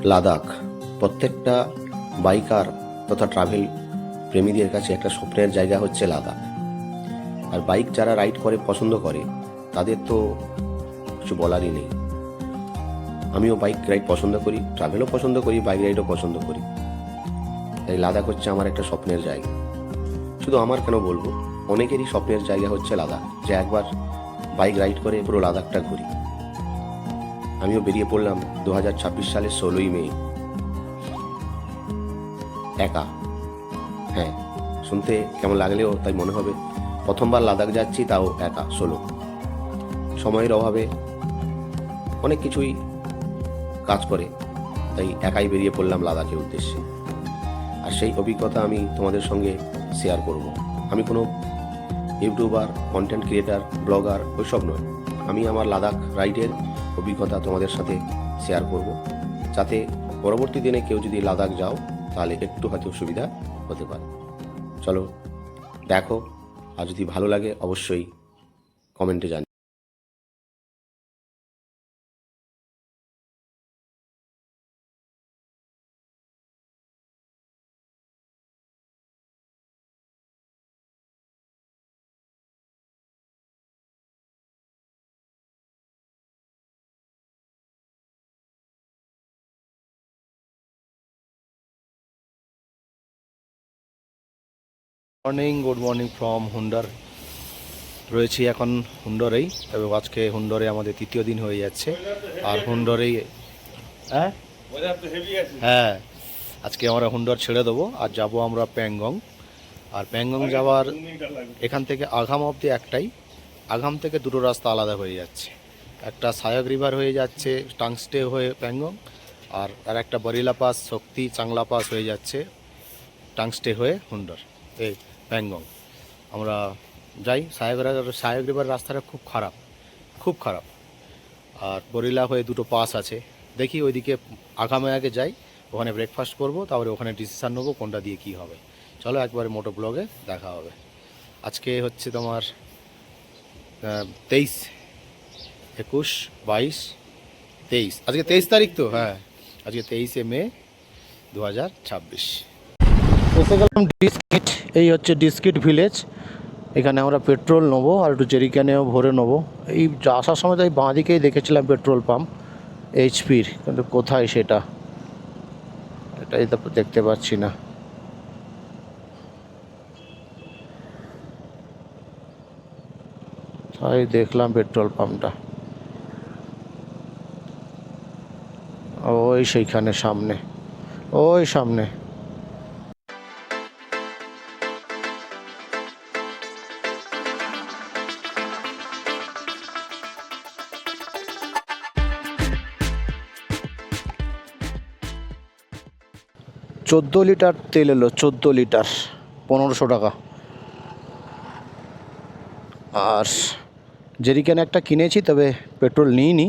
লাদাখ প্রত্যেকটা বাইকার তথা ট্রাভেল প্রেমীদের কাছে একটা স্বপ্নের জায়গা হচ্ছে লাদাখ। আর বাইক যারা রাইড করে পছন্দ করে তাদের তো কিছু বলারই নেই। আমিও বাইক রাইড পছন্দ করি, ট্রাভেলও পছন্দ করি, বাইক রাইডও পছন্দ করি। তাই লাদাখ হচ্ছে আমার একটা স্বপ্নের জায়গা। শুধু আমার কেন বলবো, অনেকেরই স্বপ্নের জায়গা হচ্ছে লাদাখ, যে একবার বাইক রাইড করে পুরো লাদাখটা ঘুরি। আমিও বেরিয়ে পড়লাম 2026 সালের 16ই মে, একা। হ্যাঁ, শুনতে কেমন লাগলেও তাই মনে হবে প্রথমবার লাদাখ যাচ্ছি, তাও একা, সোলো। সময়ের অভাবে অনেক কিছুই কাজ করে, তাই একাই বেরিয়ে পড়লাম লাদাখের উদ্দেশ্যে। আর সেই অভিজ্ঞতা আমি তোমাদের সঙ্গে শেয়ার করব। আমি কোনো ইউটিউবার, কন্টেন্ট ক্রিয়েটার, ব্লগার ওইসব নয়। আমি আমার লাদাখ রাইডের অভিজ্ঞতা তোমাদের সাথে শেয়ার করব, যাতে পরবর্তী দিনে কেউ যদি লাদাখ যাও তাহলে একটু হয়তো সুবিধা হতে পারে। চলো দেখো, আর যদি ভালো লাগে অবশ্যই কমেন্টে জানি। Morning, good morning from Hunder. রয়েছি এখন হুন্ডরেই, তবে আজকে হুন্ডরে আমাদের তৃতীয় দিন হয়ে যাচ্ছে। আর হুন্ডরেই হ্যাঁ হ্যাঁ আজকে আমরা হুন্ডর ছেড়ে দেবো আর যাব আমরা প্যাংগং। আর প্যাংগং যাওয়ার এখান থেকে আগাম অবধি একটাই, আগাম থেকে দুটো রাস্তা আলাদা হয়ে যাচ্ছে। একটা সায়ক রিভার হয়ে যাচ্ছে টাংস্টে হয়ে প্যাংগং, আর একটা বরিলা পাস, শক্তি, চাংলা পাস হয়ে যাচ্ছে টাংস্টে হয়ে হুন্ডর এই প্যাংগং। আমরা যাই। সায়ক রিভার রাস্তাটা খুব খারাপ, খুব খারাপ। আর বরিলা হয়ে দুটো পাস আছে, দেখি ওইদিকে আগামে আগে যাই, ওখানে ব্রেকফাস্ট করব, তারপরে ওখানে ডিসিশান নেবো কোনটা দিয়ে কী হবে। চলো একবারে মোটো ব্লগে দেখা হবে। আজকে হচ্ছে তোমার 23, 21, 22, 23, আজকে 23 তারিখ তো। হ্যাঁ, আজকে 23শে মে 2026। এসে গেলাম ডিস্কিট। এই হচ্ছে ডিস্কিট ভিলেজ। এখানে আমরা পেট্রোল নেবো আর একটু জেরিক্যানেও ভরে নেবো। এই আসার সময় তাই বাঁ দিকেই দেখেছিলাম পেট্রোল পাম্প এইচপির, কিন্তু কোথায় সেটা, এটাই তো দেখতে পাচ্ছি না। তাই দেখলাম পেট্রোল পাম্পটা ওই সেইখানে সামনে, ওই সামনে। চোদ্দো লিটার তেল এলো, 14 লিটার, 1500 টাকা। আর জেরিক্যান একটা কিনেছি, তবে পেট্রোল নিইনি,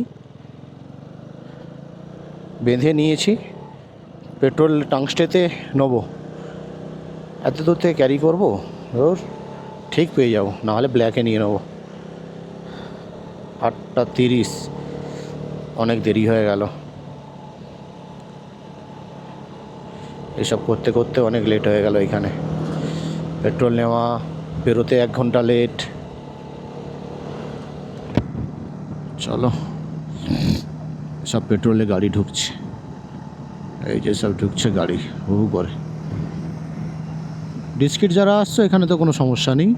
বেঁধে নিয়েছি। পেট্রোল টাংস্টেতে নেবো, এত দূর থেকে ক্যারি করবো, ওর ঠিক পেয়ে যাবো, নাহলে ব্ল্যাকে নিয়ে নেবো। 8:30, অনেক দেরি হয়ে গেল। এসব করতে করতে অনেক লেট হয়ে গেল। এখানে পেট্রোল নেওয়া, বেরোতে 1 ঘন্টা লেট। চলো, সব পেট্রোলে গাড়ি ঢুকছে, এই যে সব ঢুকছে গাড়ি হু করে। ডিস্কিট যারা আসছো এখানে তো কোনো সমস্যা নেই।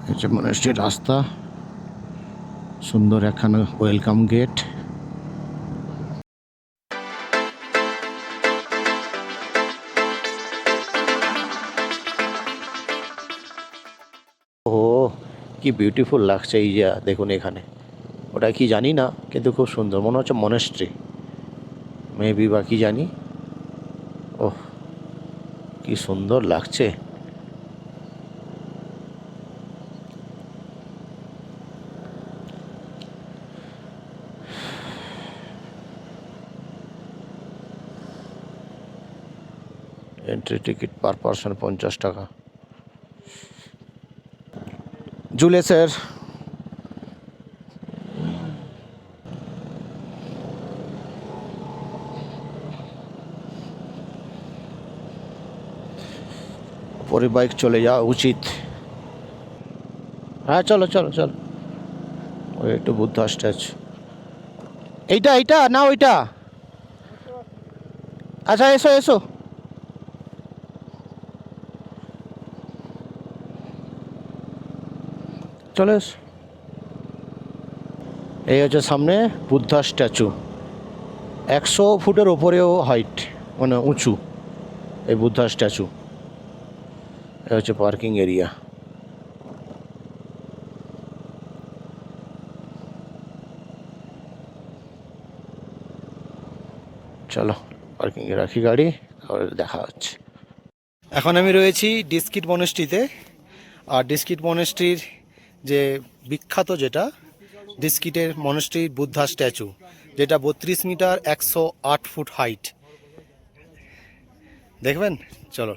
এই যে মনেস্ট্রির রাস্তা, সুন্দর একখানা ওয়েলকাম গেট। ও কি বিউটিফুল লাগছে। এই যে দেখুন এখানে, ওটা কি জানি না, কিন্তু খুব সুন্দর মনে হচ্ছে মনেস্ট্রি, মেবি, বা কি জানি। ওহ, কি সুন্দর লাগছে। এন্ট্রি টিকিট পার পারসন 50 টাকা। জুলেসের পরে বাইক চলে যাওয়া উচিত। হ্যাঁ চলো চলো চলো, ওই একটু বুদ্ধ স্ট্যাচু, এইটা না ওইটা, আচ্ছা এসো এসো। চলে এসো, এই হচ্ছে সামনে বুদ্ধা স্ট্যাচু, 100 ফুটের ওপরেও হাইট, মানে উঁচু এই বুদ্ধা স্ট্যাচু। এই হচ্ছে পার্কিং এরিয়া। চলো পার্কিংয়ে রাখি গাড়ি, আর দেখা হচ্ছে। এখন আমি রয়েছি ডিস্কিট মনেস্ট্রিতে। আর ডিস্কিট মনেস্ট্রির যে বিখ্যাত, যেটা ডিস্কিটের মনেস্ট্রির বুদ্ধা স্ট্যাচু, যেটা 32 মিটার 108 ফুট হাইট, দেখবেন। চলো।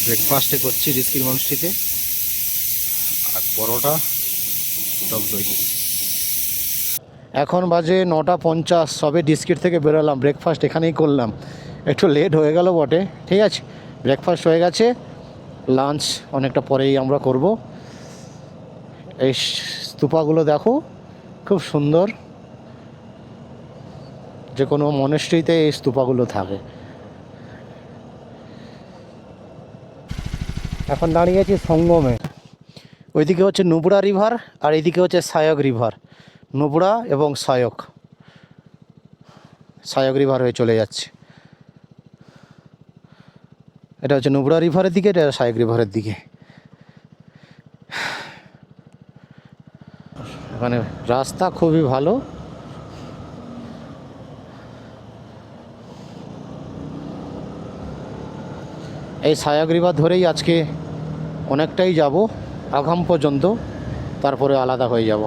ব্রেকফাস্টে করছি ডিস্কিট মনেস্ট্রিতে, আর পরোটা, টক দই। এখন বাজে 9:50, সবে ডিস্কিট থেকে বেরোলাম, ব্রেকফাস্ট এখানেই করলাম। একটু লেট হয়ে গেল বটে, ঠিক আছে, ব্রেকফাস্ট হয়ে গেছে, লাঞ্চ অনেকটা পরেই আমরা করব। এই স্তূপাগুলো দেখো, খুব সুন্দর, যে কোনো মনেস্ট্রিতে এই স্তূপাগুলো থাকে। এখন দাঁড়িয়ে আছি সঙ্গমে, ওইদিকে হচ্ছে নুব্রা রিভার আর এইদিকে হচ্ছে সায়ক রিভার। নুব্রা এবং সায়ক রিভার হয়ে চলে যাচ্ছে। এটা হচ্ছে নুব্রা রিভারের দিকে, এটা সায়ক রিভারের দিকে। এখানে রাস্তা খুবই ভালো। এই সায়ক রিভার ধরেই আজকে অনেকটাই যাব, আগাম পর্যন্ত, তারপরে আলাদা হয়ে যাব।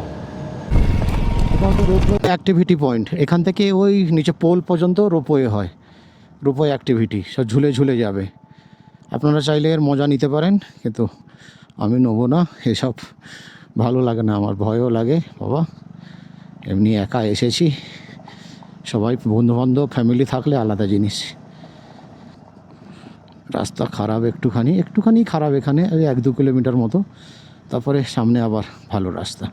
অ্যাক্টিভিটি পয়েন্ট, এখান থেকে ওই নিচে পোল পর্যন্ত রোপওয়ে হয়, রোপওয়ে অ্যাক্টিভিটি, সব ঝুলে ঝুলে যাবে। আপনারা চাইলে এর মজা নিতে পারেন, কিন্তু আমি নেবো না, এসব ভালো লাগে না, আমার ভয়ও লাগে বাবা। এমনি একা এসেছি, সবাই বন্ধুবান্ধব ফ্যামিলি থাকলে আলাদা জিনিস। রাস্তা খারাপ, একটুখানি খারাপ এখানে, ওই 1-2 কিলোমিটার মতো, তারপরে সামনে আবার ভালো রাস্তা।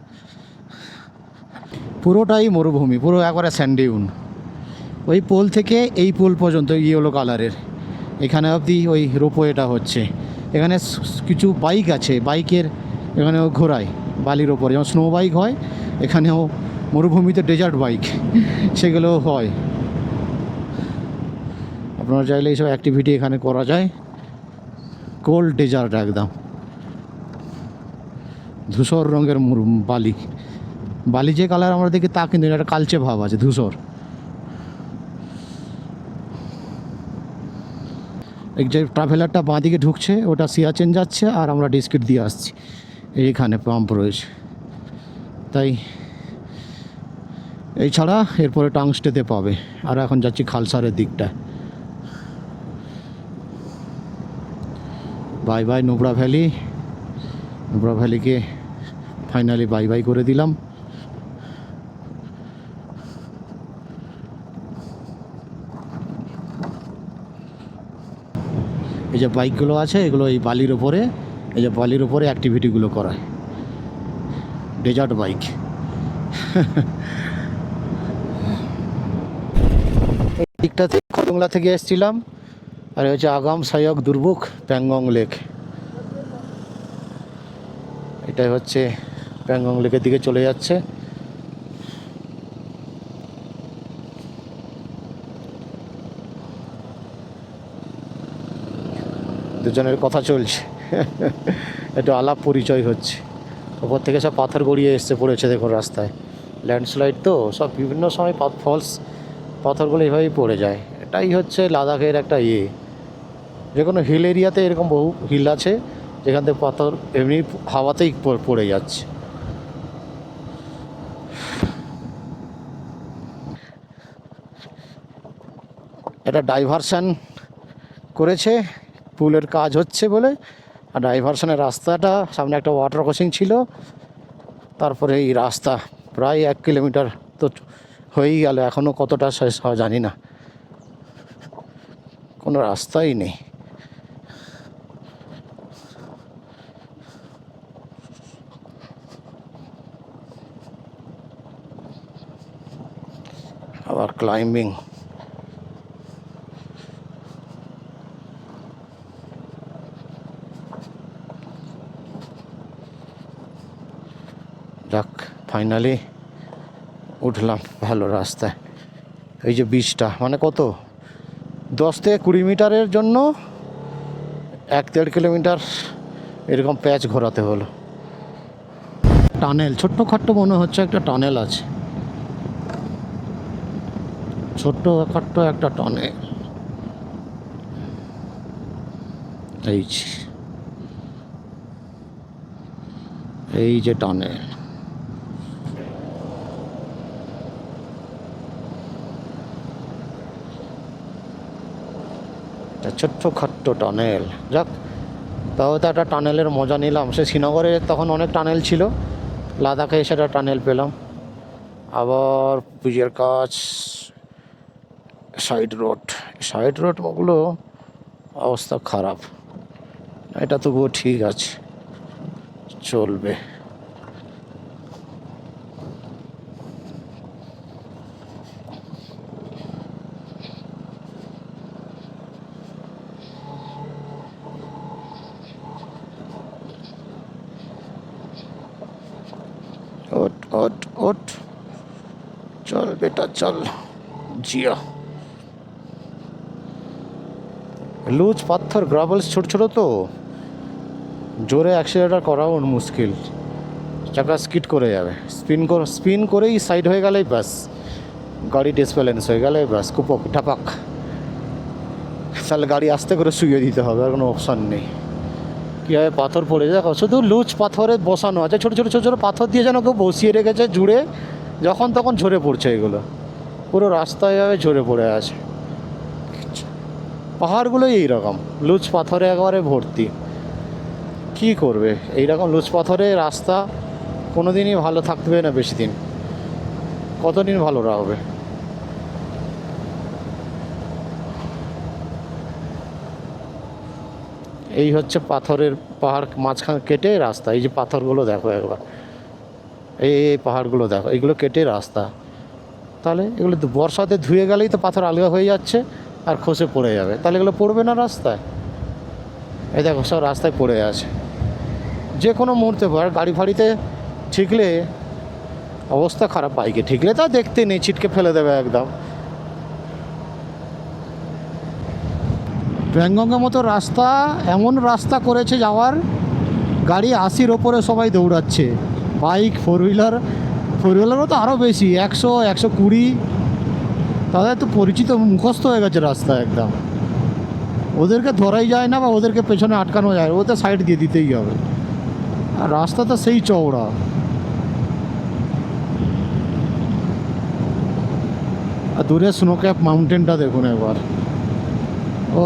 পুরোটাই মরুভূমি, পুরো একবারে স্যান্ডিউন। ওই পোল থেকে এই পোল পর্যন্ত ইয়েলো কালারের, এখানে অবধি ওই রোপওয়েটা হচ্ছে। এখানে কিছু বাইক আছে, বাইকের এখানেও ঘোরায় বালির ওপরে, যেমন স্নো বাইক হয়, এখানেও মরুভূমিতে ডেজার্ট বাইক সেগুলোও হয়। আপনারা চাইলে এইসব অ্যাক্টিভিটি এখানে করা যায়। কোল্ড ডেজার্ট, একদম ধূসর রঙের বালি যে কালার আমরা দেখি তা কিন্তু একটা কালচে ভাব আছে, ধূসর। এই যে ট্রাভেলারটা বাঁদিকে ঢুকছে, ওটা সিয়াচেন যাচ্ছে, আর আমরা ডিস্কিট দিয়ে আসছি। এইখানে পাম্প রয়েছে, তাই এই ছাড়া এরপরে টাংস্টেতে পাবে। আর এখন যাচ্ছি খালসারের দিকটায়। Bye bye Nubra valley. Nubra ভ্যালিকে ফাইনালি বাই বাই করে দিলাম। এই যে বাইকগুলো আছে এগুলো এই বালির ওপরে, এই যে বালির ওপরে অ্যাক্টিভিটিগুলো করায়, ডেজার্ট বাইক। দিকটা থেকে খড়গোংলা থেকে এসেছিলাম, আর হচ্ছে আগাম সায়ক দুর্বুক প্যাংগং লেক। এটাই হচ্ছে প্যাংগং লেকের দিকে চলে যাচ্ছে। দুজনের কথা চলছে, একটু আলাপ পরিচয় হচ্ছে। ওপর থেকে সব পাথর গড়িয়ে এসছে পড়েছে, দেখুন রাস্তায় ল্যান্ডস্লাইড তো সব বিভিন্ন সময় ফলস পাথরগুলো এইভাবেই পড়ে যায়। এটাই হচ্ছে লাদাখের একটা যে কোনো হিল এরিয়াতে এরকম বহু হিল আছে যেখান থেকে পাথর এমনি হাওয়াতেই পড়ে যাচ্ছে। এটা ডাইভারশন করেছে, পুলের কাজ হচ্ছে বলে। আর ডাইভারশনের রাস্তাটা সামনে একটা ওয়াটার ক্রসিং ছিল, তারপরে এই রাস্তা প্রায় 1 কিলোমিটার তো হয়েই গেল, এখনও কতটা শেষ হয় জানি না, কোনো রাস্তাই নেই। আবার ক্লাইম্বিং, যাক ফাইনালি উঠলাম ভালো রাস্তায়। এই যে বীজটা মানে কত 10 থেকে 20 মিটারের জন্য 1-1.5 কিলোমিটার এরকম প্যাচ ঘোরাতে হলো। টানেল ছোট্টখাট্টো মনে হচ্ছে একটা টানেল আছে, ছোট্টখাট্টো একটা টানেল। এই যে টানেল, ছোট্টখাট্টো টানেল। যাক তাও তো একটা টানেলের মজা নিলাম। সে শ্রীনগরে তখন অনেক টানেল ছিল, লাদাখে এসে একটা টানেল পেলাম। আবার ব্রিজের কাজ, সাইড রোডগুলো অবস্থা খারাপ, এটা তবুও ঠিক আছে, চলবে। ওট ওট ওট, চল বেটা চল, জিয়া। লুজ পাথর গ্রাভেলস ছোট ছোট তো, জোরে অ্যাক্সিলেটার করাও মুশকিল, চাকা স্কিড করে যাবে। স্পিন করেই সাইড হয়ে গেলেই ব্যাস, গাড়ি ডিসব্যালেন্স হয়ে গেলে ব্যাস কুপক ঠাপাক, তাহলে গাড়ি আস্তে করে শুয়ে দিতে হবে, আর কোনো অপশান নেই। কীভাবে পাথর পড়ে দেখো, শুধু লুজ পাথরে বসানো আছে, ছোটো ছোটো ছোটো ছোটো পাথর দিয়ে যেন কেউ বসিয়ে রেখেছে জুড়ে, যখন তখন ঝরে পড়ছে এগুলো, পুরো রাস্তায় যাবে ঝরে পড়ে আছে। পাহাড়গুলোই এইরকম লুজ পাথরে একেবারে ভর্তি। কী করবে, এইরকম লুজ পাথরে রাস্তা কোনো দিনই ভালো থাকবে না বেশি দিন, কতদিন ভালো রাখবে। এই হচ্ছে পাথরের পাহাড় মাঝখানে কেটে রাস্তা। এই যে পাথরগুলো দেখো একবার, এই পাহাড়গুলো দেখো, এইগুলো কেটে রাস্তা। তাহলে এগুলো বর্ষাতে ধুয়ে গেলেই তো পাথর আলগা হয়ে যাচ্ছে আর খসে পড়ে যাবে, তাহলে এগুলো পড়বে না রাস্তায়। এই দেখো সব রাস্তায় পড়ে আছে, যে কোনো মুহূর্তে পর গাড়ি ফাড়িতে ঠিকলে অবস্থা খারাপ, বাইকে ঠিকলে তা দেখতে নেই, ছিটকে ফেলে দেবে একদম। প্যাংগংয়ের মতো রাস্তা, এমন রাস্তা করেছে যাওয়ার, গাড়ি 80-র ওপরে সবাই দৌড়াচ্ছে, বাইক ফোর হুইলারও তো আরও বেশি, 100-120। তাদের তো পরিচিত মুখস্থ হয়ে গেছে রাস্তা একদম, ওদেরকে ধরাই যায় না বা ওদেরকে পেছনে আটকানো যায়, ওদের সাইড দিয়ে দিতেই হবে। আর রাস্তা তো সেই চওড়া। আর দূরে স্নো ক্যাপ মাউন্টেনটা দেখুন একবার, ও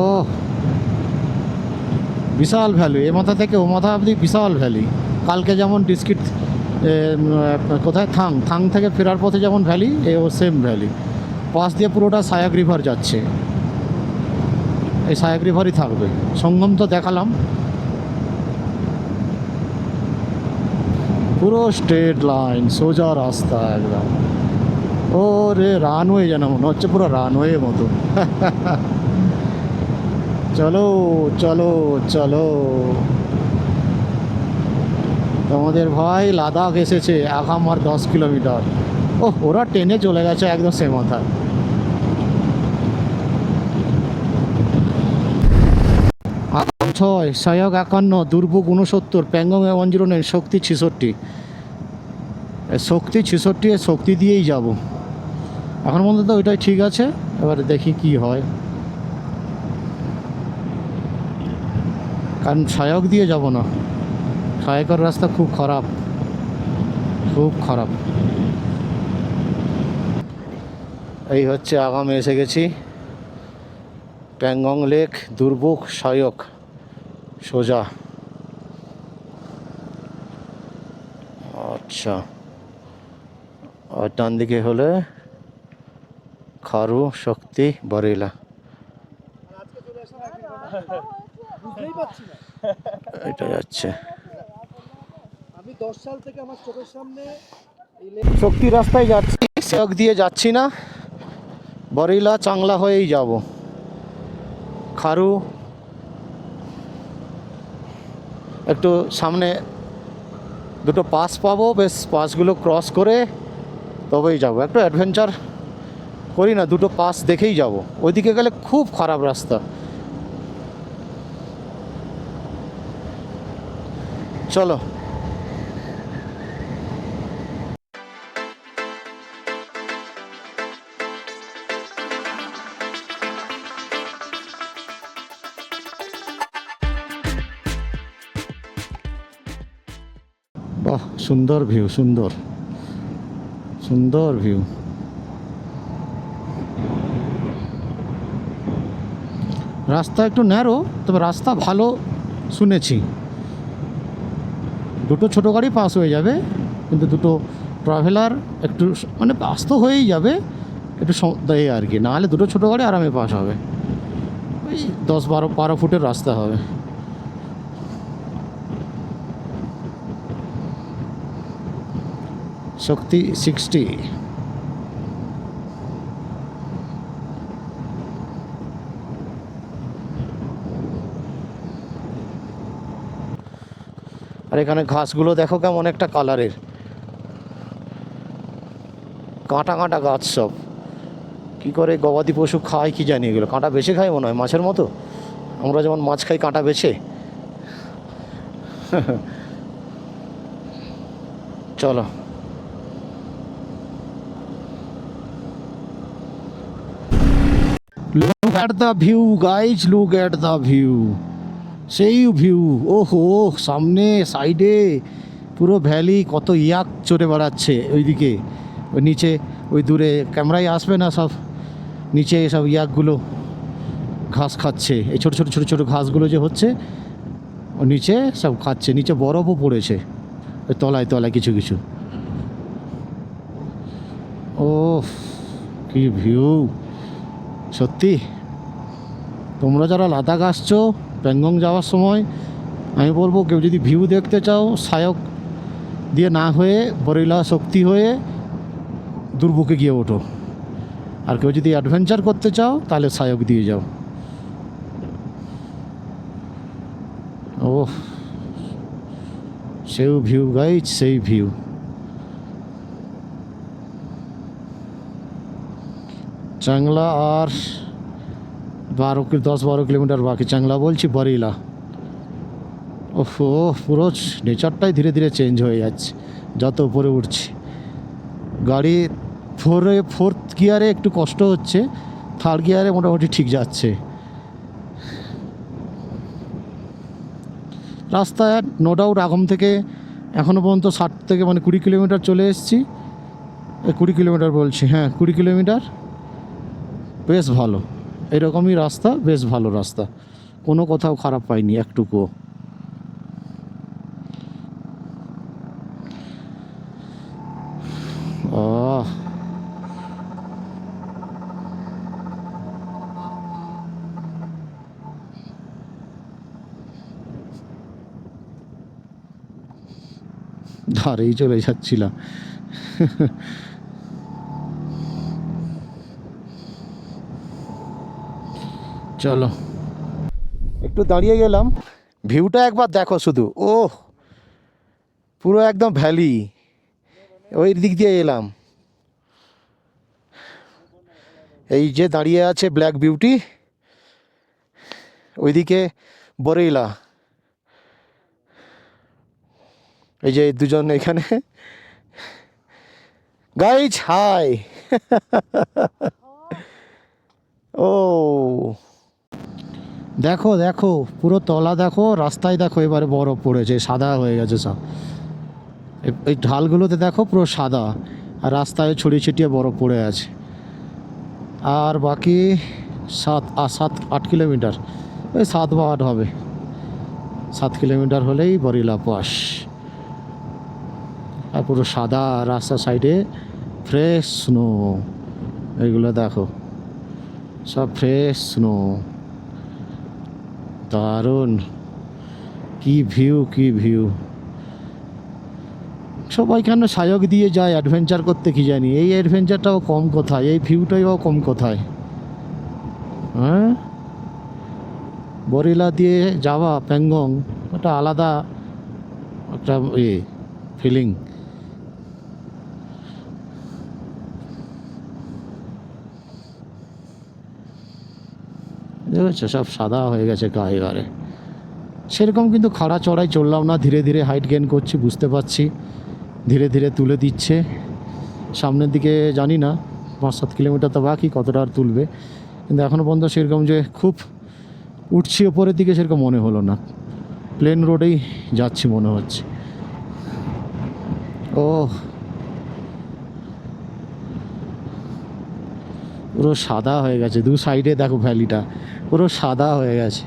বিশাল ভ্যালি, এ মাথা থেকে ও মাথা অবধি বিশাল ভ্যালি। কালকে যেমন কোথায় থাং থেকে ফেরার পথে যেমন ভ্যালি, এও সেম ভ্যালি। পাশ দিয়ে পুরোটা সায়াক রিভার যাচ্ছে, এই সায়াক রিভারই থাকবে। সঙ্গম তো দেখালাম, পুরো স্ট্রেট লাইন, সোজা রাস্তা একদম। ও রে, রানওয়ে যেন মনে হচ্ছে, পুরো রানওয়ে মতো। চলো চলো চলো, তোমাদের ভাই লাদাখ এসেছে, আগাম আর 10 কিলোমিটার। ওরা ট্রেনে চলে গেছে একদম সে মাথা। আগাম 6, সায়ক 51, দুর্ভোগ 69, প্যাংগং 109, শক্তি 66। শক্তি 66, শক্তি দিয়েই যাব এখন পর্যন্ত, ওইটাই ঠিক আছে। এবারে দেখি কি হয়, কারণ সায়ক দিয়ে যাব না, সায়কের রাস্তা খুব খারাপ, খুব খারাপ। এই হচ্ছে আগামে এসে গেছি, প্যাংগং লেক, দুর্ভোগ, সায়ক সোজা। আচ্ছা, আর ডান দিকে হলে খারু, শক্তি, বরেলা। এটা যাচ্ছে আমি 10 সাল থেকে আমার চোখের সামনে শক্তি রাস্তায় যাচ্ছি, সায়ক দিয়ে যাচ্ছি না, বরেলা চাংলা হয়েই যাব। খারু একটু সামনে দুটো পাস পাবো, বেশ পাসগুলো ক্রস করে তবেই যাব। একটু অ্যাডভেঞ্চার করি না, দুটো পাস দেখেই যাব। ওইদিকে গেলে খুব খারাপ রাস্তা। চলো, বাহ, সুন্দর ভিউ, সুন্দর সুন্দর ভিউ। রাস্তা একটু ন্যারো, তবে রাস্তা ভালো শুনেছি। দুটো ছোটো গাড়ি পাস হয়ে যাবে, কিন্তু দুটো ট্রাভেলার একটু মানে পাস তো হয়েই যাবে, একটু দেয় আর কি। নাহলে দুটো ছোটো গাড়ি আরামে পাস হবে, ওই 10-12 ফুটের রাস্তা হবে। শক্তি 60। আর এখানে ঘাসগুলো দেখো কেমন একটা কালারের, কাঁটা কাঁটা গাছ সব। কি করে গবাদি পশু খায় কি জানি, এগুলো কাঁটা বেছে খায় মনে হয়, মাছের মতো। আমরা যেমন মাছ খাই কাঁটা বেছে। চলো, look at the view guys, look at the view, সেই ভিউ। ওহো, সামনে সাইডে পুরো ভ্যালি, কত ইয়াক চড়ে বেড়াচ্ছে ওইদিকে, ওই নিচে, ওই দূরে ক্যামেরায় আসবে না, সব নিচে সব ইয়াকগুলো ঘাস খাচ্ছে। এই ছোটো ছোটো ছোটো ছোটো ঘাসগুলো যে হচ্ছে, ও নিচে সব খাচ্ছে। নিচে বরফও পড়েছে ওই তলায় তলায় কিছু কিছু। ও কি ভিউ সত্যি। তোমরা যারা লাদাখ আসছো প্যাংগং যাওয়ার সময়, আমি বলবো কেউ যদি ভিউ দেখতে চাও, সায়ক দিয়ে না হয়ে বরেলা শক্তি হয়ে দুর্ভোগে গিয়ে ওঠো। আর কেউ যদি অ্যাডভেঞ্চার করতে চাও তাহলে সায়ক দিয়ে যাও। ও সেই ভিউ গাইজ, সেই ভিউ। চাংলা আর 10-12 কিলোমিটার বাকি। চাংলা বলছি, বরেলা। ওহো, পুরো নেচারটাই ধীরে ধীরে চেঞ্জ হয়ে যাচ্ছে যত উপরে উঠছি। গাড়ি ফোর্থ গিয়ারে একটু কষ্ট হচ্ছে, থার্ড গিয়ারে মোটামুটি ঠিক যাচ্ছে। রাস্তায় নো ডাউট আগাম থেকে এখনও পর্যন্ত 60 থেকে 20 কিলোমিটার চলে এসেছি। 20 কিলোমিটার বলছি, হ্যাঁ 20 কিলোমিটার। বেশ ভালো, এরকমই রাস্তা, বেশ ভালো রাস্তা, কোনো কোথাও খারাপ পাইনি একটুকুও। ধারেই চলে যাচ্ছিলাম। চলো একটু দাঁড়িয়ে গেলাম, ভিউটা একবার দেখো শুধু, ও পুরো একদম ভ্যালি। ওই দিক দিয়ে এলাম, এই যে দাঁড়িয়ে আছে ব্ল্যাক বিউটি, ওইদিকে বরেইলা, এই যে দুজন এখানে। Guys high. ও দেখো দেখো পুরো তলা দেখো, রাস্তায় দেখো এবারে বরফ পড়েছে, সাদা হয়ে গেছে সব। এই ঢালগুলোতে দেখো পুরো সাদা, আর রাস্তায় ছড়িয়ে ছিটিয়ে বরফ পড়ে আছে। আর বাকি 7-8 কিলোমিটার, ওই 7 বা 8 হবে, 7 কিলোমিটার হলেই বরিলা পাস। আর পুরো সাদা, রাস্তার সাইডে ফ্রেশ স্নো, এইগুলো দেখো সব ফ্রেশ স্নো, দারুণ, কি ভিউ কি ভিউ। সবাই কেন সায়ক দিয়ে যায় অ্যাডভেঞ্চার করতে কি জানি, এই অ্যাডভেঞ্চারটাও কম কোথায়, এই ভিউটাও কম কোথায়। হ্যাঁ, বরিলা দিয়ে যাওয়া প্যাংগং, ওটা আলাদা একটা ফিলিং। দেখেছো সব সাদা হয়ে গেছে গায়ে গায়ে। সেরকম কিন্তু খাড়া চড়াই চললাম না, ধীরে ধীরে হাইট গেইন করছি, বুঝতে পারছি, ধীরে ধীরে তুলে দিচ্ছে সামনের দিকে। জানি না 5-7 কিলোমিটার তো বাকি, কতটা আর তুলবে, কিন্তু এখনও পর্যন্ত সেরকম যে খুব উঠছি ওপরের দিকে সেরকম মনে হলো না, প্লেন রোডেই যাচ্ছি মনে হচ্ছে। ও পুরো সাদা হয়ে গেছে, দু সাইডে দেখো ভ্যালিটা পুরো সাদা হয়ে গেছে।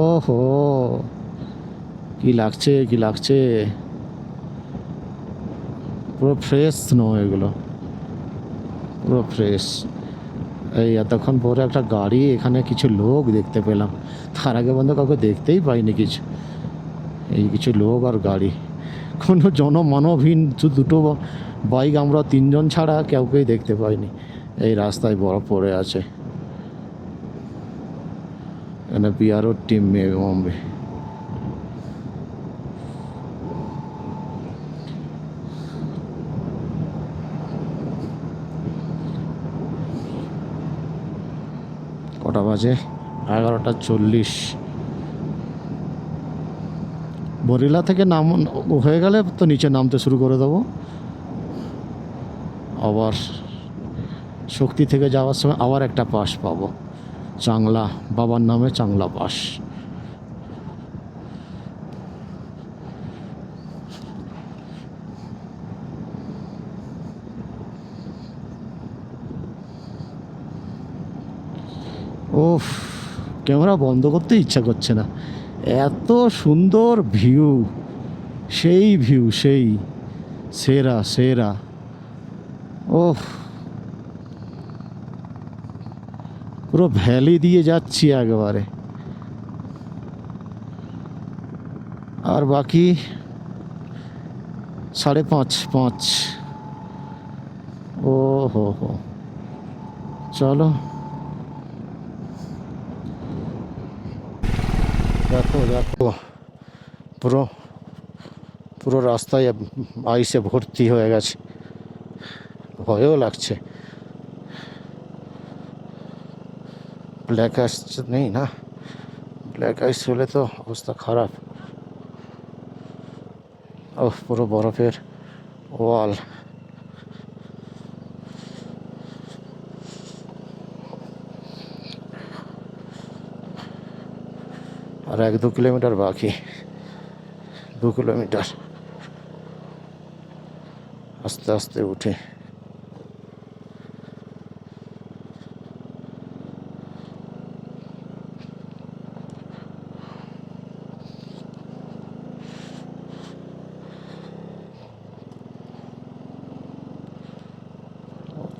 ও হো, কি লাগছে কি লাগছে, পুরো ফ্রেশ স্নো এগুলো, পুরো ফ্রেশ। এই এতক্ষণ পরে একটা গাড়ি, এখানে কিছু লোক দেখতে পেলাম, তার আগে বন্ধ কাউকে দেখতেই পাইনি কিছু। এই কিছু লোক আর গাড়ি, কোনো জনমানবহীন, দুটো বাইক, আমরা 3 জন ছাড়া কাউকেই দেখতে পাইনি। এই রাস্তায় বরফ পড়ে আছে, এখানে বিআরও টিম বম্বে। কটা বাজে? 11:40। বরিলা থেকে নাম হয়ে গেলে তো নিচে নামতে শুরু করে দেবো। আবার শক্তি থেকে যাওয়ার সময় আবার একটা পাস পাবো, চাংলা, বাবার নামে চাংলা পাস। ওফ, ক্যামেরা বন্ধ করতে ইচ্ছা করছে না, এত সুন্দর ভিউ, সেই ভিউ, সেই সেরা সেরা। ওফ, পুরো ভ্যালি দিয়ে যাচ্ছি একেবারে। আর বাকি 5.5। ও হো হো, চলো দেখো দেখো, পুরো পুরো রাস্তায় আইসে ভর্তি হয়ে গেছে, ভয়ও লাগছে। ব্ল্যাক আইস নেই না, ব্ল্যাক আইস হলে তো অবস্থা খারাপ। ও পুরো বরফের ওয়াল। আর 1-2 কিলোমিটার বাকি, 2 কিলোমিটার আস্তে আস্তে উঠে।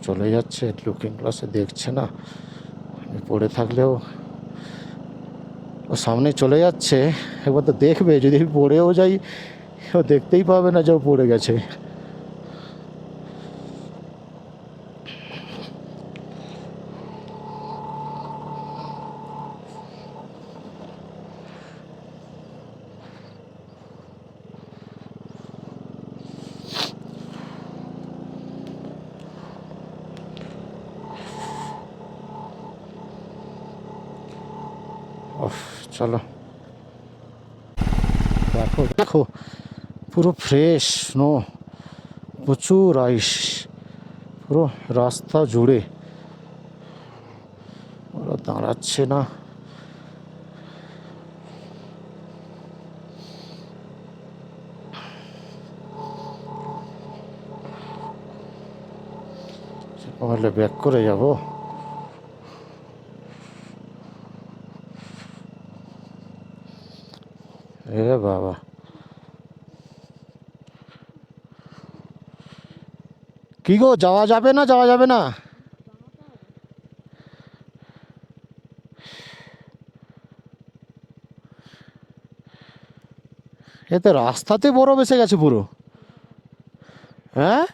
চলে যাচ্ছে, লুকিং গ্লাসে দেখছে না, আমি পড়ে থাকলেও ও সামনে চলে যাচ্ছে, একবার তো দেখবে, যদি আমি পড়েও যাই কেউ দেখতেই পাবে না যে ও পড়ে গেছে। চলো, দেখো দেখো পুরো ফ্রেশ স্নো, প্রচুর আইস পুরো রাস্তা জুড়ে। ওরা দাঁড়াচ্ছে না। তাহলে ব্যাক করে যাব। এ বাবা, কি গো, যাওয়া যাবে না? যাওয়া যাবে না? এতে রাস্তাতে বরফ এসে গেছে পুরো। হ্যাঁ,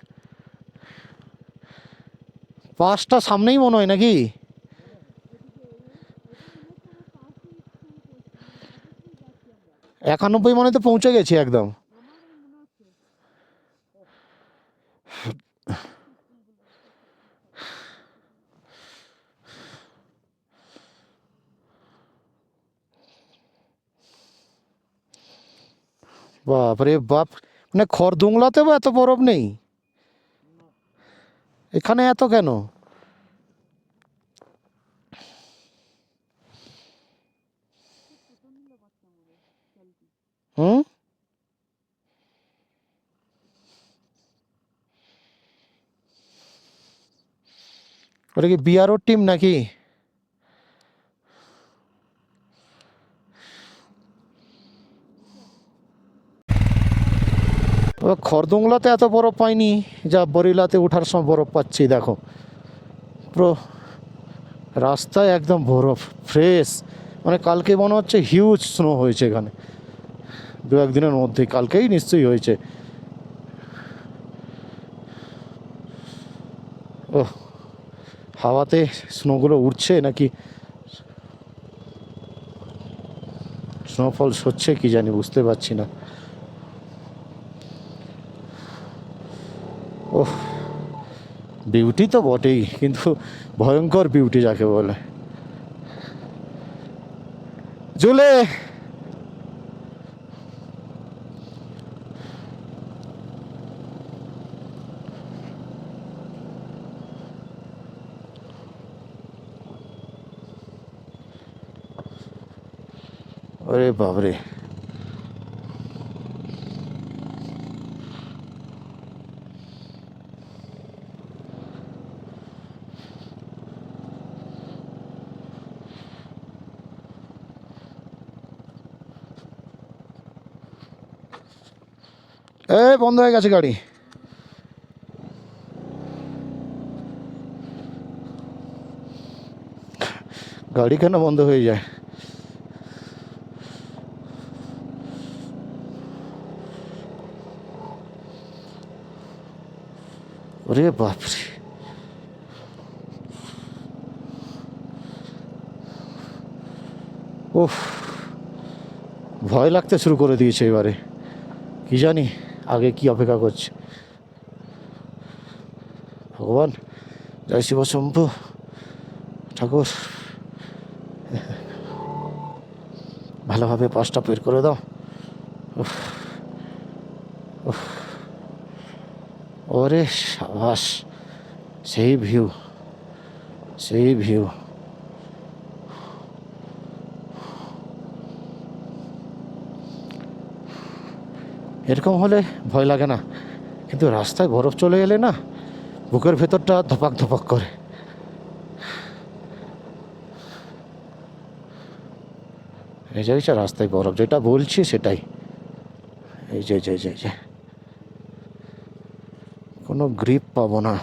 পাঁচটা সামনেই মনে হয় নাকি? একানব্বই মানে তো পৌঁছে গেছি একদম। বাপরে বাপ, মানে খড়দুংলাতেও এত বরফ নেই, এখানে এত কেন? হুম, ওটা কি বিআরওর টিম নাকি? ও খড়দুংলাতে এত বরফ পাইনি যা বরিলাতে ওঠার সময় বরফ পাচ্ছি। দেখো পুরো রাস্তায় একদম বরফ, ফ্রেশ। মানে কালকে মনে হচ্ছে হিউজ স্নো হয়েছে এখানে, দু একদিনের মধ্যে, কালকেই নিশ্চয়ই হয়েছে। ও, হাওয়াতে স্নোগুলো উড়ছে নাকি স্নোফল হচ্ছে কি জানি, বুঝতে পারছি না। ওহ, বিউটি তো বটেই, কিন্তু ভয়ঙ্কর বিউটি যাকে বলে। জুলে, ওরে বাবরে, এ বন্ধ হয়ে গেছে গাড়ি। গাড়ি কেন বন্ধ হয়ে যায়? ওরে বাপরে, উফ, ভয় লাগতে শুরু করে দিয়েছে এবারে। কি জানি আগে কি অপেক্ষা করছে। ভগবান, জয় শিব শম্ভু ঠাকুর, ভালোভাবে পাসটা বের করে দাও। উফ, উফ, ওরে সাবাস, সেই ভিউ, সেই ভিউ। এরকম হলে ভয় লাগে না, কিন্তু রাস্তায় বরফ চলে এলে না, বুকের ভেতরটা ধপাক ধপাক করে। এই যে রাস্তায় বরফ, যেটা বলছি সেটাই। এই যে যে যে যে কোনো গ্রিপ পাবো না,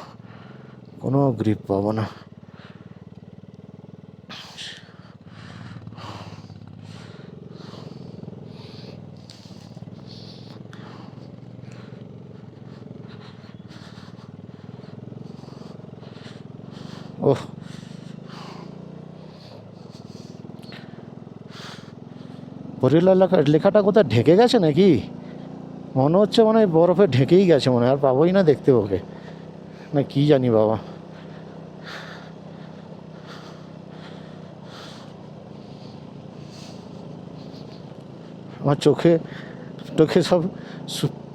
কোনো গ্রিপ পাবো না। ওহ, বরিলা লেখাটা কোথায় ঢেকে গেছে নাকি? মনে হচ্ছে মানে বরফে ঢেকেই গেছে, মনে হয় আর পাবোই না দেখতে ওকে, না কি জানি বাবা। আমার চোখে টোখে সব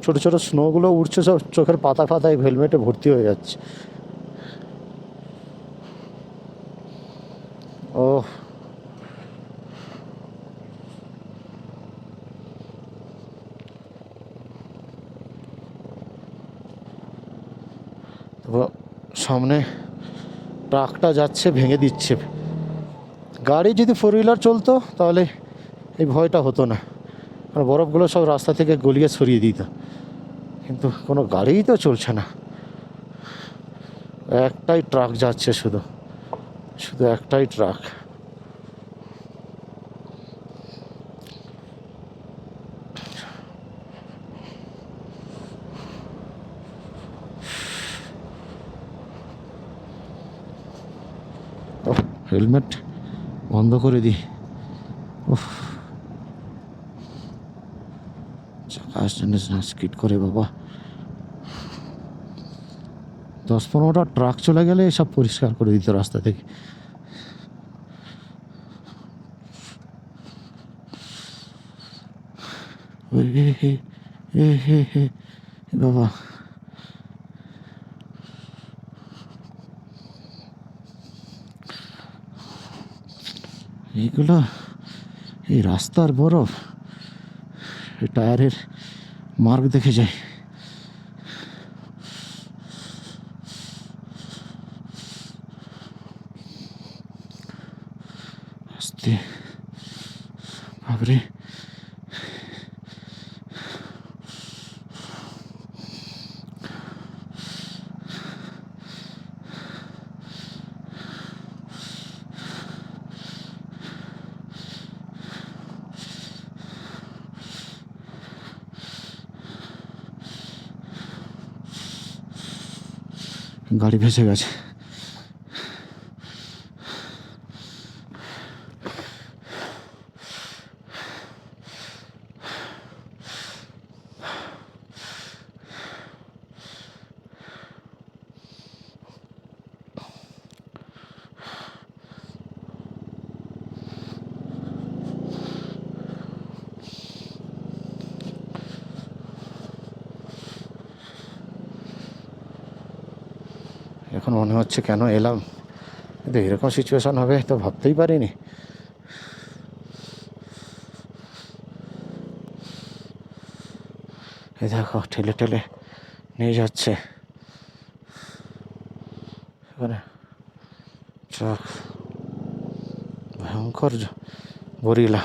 ছোট ছোট স্নোগুলো উঠছে, সব চোখের পাতা ফাতায় হেলমেটে ভর্তি হয়ে যাচ্ছে। ও সামনে ট্রাকটা যাচ্ছে, ভেঙে দিচ্ছে। গাড়ি যদি ফোর হুইলার চলতো তাহলে এই ভয়টা হতো না, আর বরফগুলো সব রাস্তা থেকে গলিয়ে সরিয়ে দিত, কিন্তু কোনো গাড়িই তো চলছে না। একটাই ট্রাক যাচ্ছে, শুধু শুধু একটাই ট্রাক। হেলমেট বন্ধ করে দিই। উফ, চাকা স্কিড করে বাবা। 10-15টা ট্রাক চলে গেলে সব পরিষ্কার করে দিত রাস্তা থেকে। বাবা, এইগুলো এই রাস্তার বরফ, এই টায়ারের মার্ক দেখে যায়। আস্তে, বাবরে। গাড়ি ভেসে গেছে। এখন মনে হচ্ছে কেন এলাম, কিন্তু এরকম সিচুয়েশন হবে তো ভাবতেই পারিনি। এই দেখো ঠেলে ঠেলে নিয়ে যাচ্ছে এখানে ট্রাক, ভয়ঙ্কর বরিলা।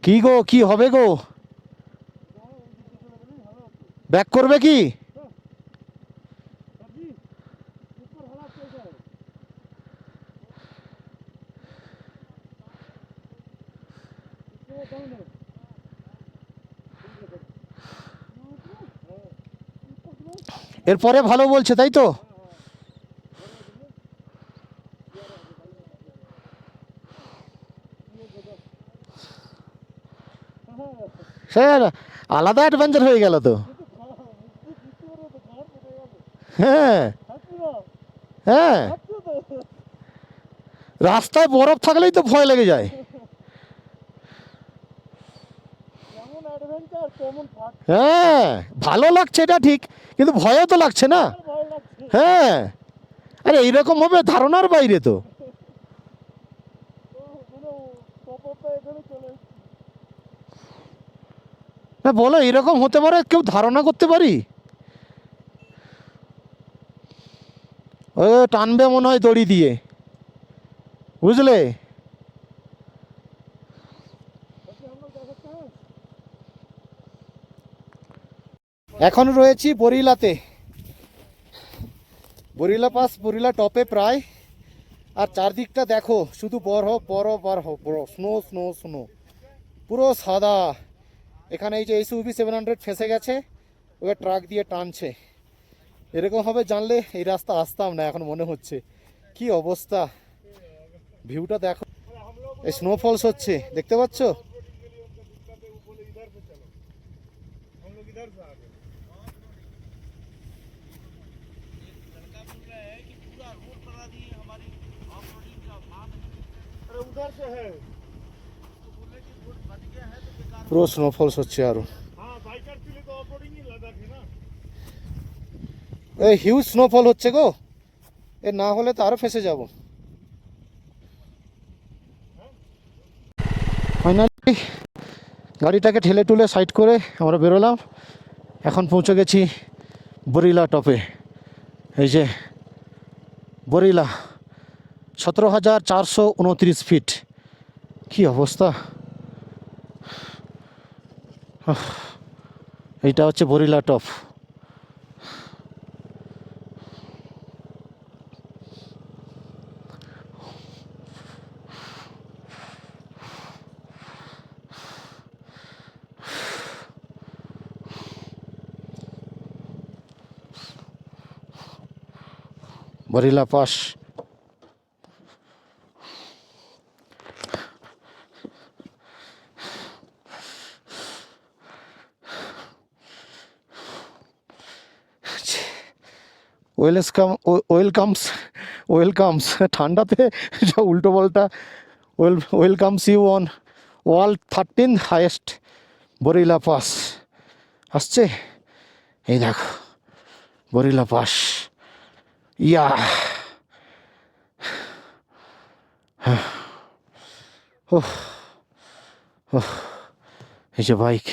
কি গো, কি হবে গো? ব্যাক করবে কি? এরপরে ভালো বলছে তাই তো? সে আলাদা অ্যাডভেঞ্চার হয়ে গেল তো। হ্যাঁ হ্যাঁ, রাস্তায় বরফ থাকলেই তো ভয় লেগে যায়। হ্যাঁ, ভালো লাগছে এটা ঠিক, কিন্তু ভয়ও তো লাগছে না। হ্যাঁ, আরে এইরকম হবে ধারণার বাইরে তো। হ্যাঁ বলো, এরকম হতে পারে কেউ ধারণা করতে পারি? ও টানবে মনে হয় দড়ি দিয়ে, বুঝলে? এখন রয়েছি বরিলাতে, বরিলা পাস, বরিলা টপে প্রায়। আর চারদিকটা দেখো শুধু বরফ বরফ আর বরফ, স্নো স্নো স্নো। পুরো সাদা। এখানে এই যে এসইউভি 700 ফেসে গেছে, ওকে ট্রাক দিয়ে টানছে। এরকম হবে জানলে এই রাস্তা আসতাম না, এখন মনে হচ্ছে। কি অবস্থা, ভিউটা দেখো। এই স্নোফলস হচ্ছে, দেখতে পাচ্ছ? পুরো স্নোফলস হচ্ছে আরো। এই হিউজ স্নোফল হচ্ছে গো, এ না হলে তো আরো ফেসে যাব। ফাইনালি গাড়িটাকে ঠেলে টুলে সাইড করে আমরা বেরোলাম। এখন পৌঁছে গেছি বরিলা টপে। এই যে বরিলা, 17,429 ফিট। কি অবস্থা! এইটা হচ্ছে বরিলা টপ। বরিলা পাস। ওয়েলকামস ঠান্ডাতে যা উল্টো পাল্টা। Welcomes you on world 13 highest বরিলা পাস। আসছে, এই দেখো বরিলা পাস। ইয়া এই যে বাইক,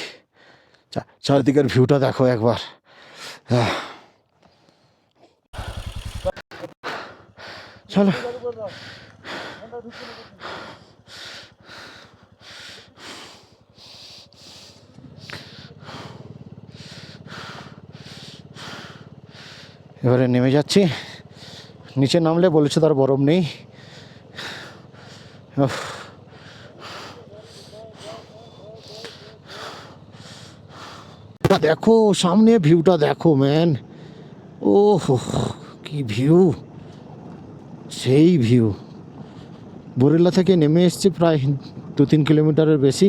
চারদিকের ভিউটা দেখো একবার। চলো এবারে নেমে যাচ্ছি। নিচে নামলে বলেছে তার বরফ নেই। দেখো সামনে ভিউটা দেখো ম্যান। ও কি ভিউ, সেই ভিউ। বরিলা থেকে নেমে এসছি প্রায় 2-3 কিলোমিটারের বেশি।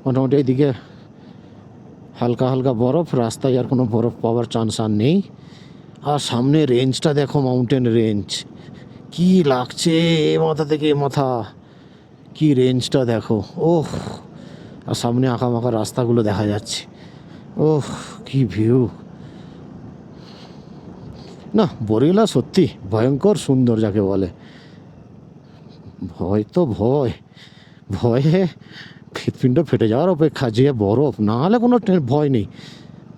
মোটামুটি এইদিকে হালকা হালকা বরফ, রাস্তায় আর কোনো বরফ পাওয়ার চান্স আর নেই। আর সামনে রেঞ্জটা দেখো, মাউন্টেন রেঞ্জ। কি লাগছে এ মাথা থেকে এ মাথা, কি রেঞ্জটা দেখো। ওহ, আর সামনে আঁকা মাখা রাস্তাগুলো দেখা যাচ্ছে। ওহ কি ভিউ। না, বরিলা সত্যি ভয়ঙ্কর সুন্দর যাকে বলে। ভয় তো ভয়ে হৃৎপিণ্ড ফেটে যাওয়ার অপেক্ষা। যে বরফ, না হলে কোনো ভয় নেই,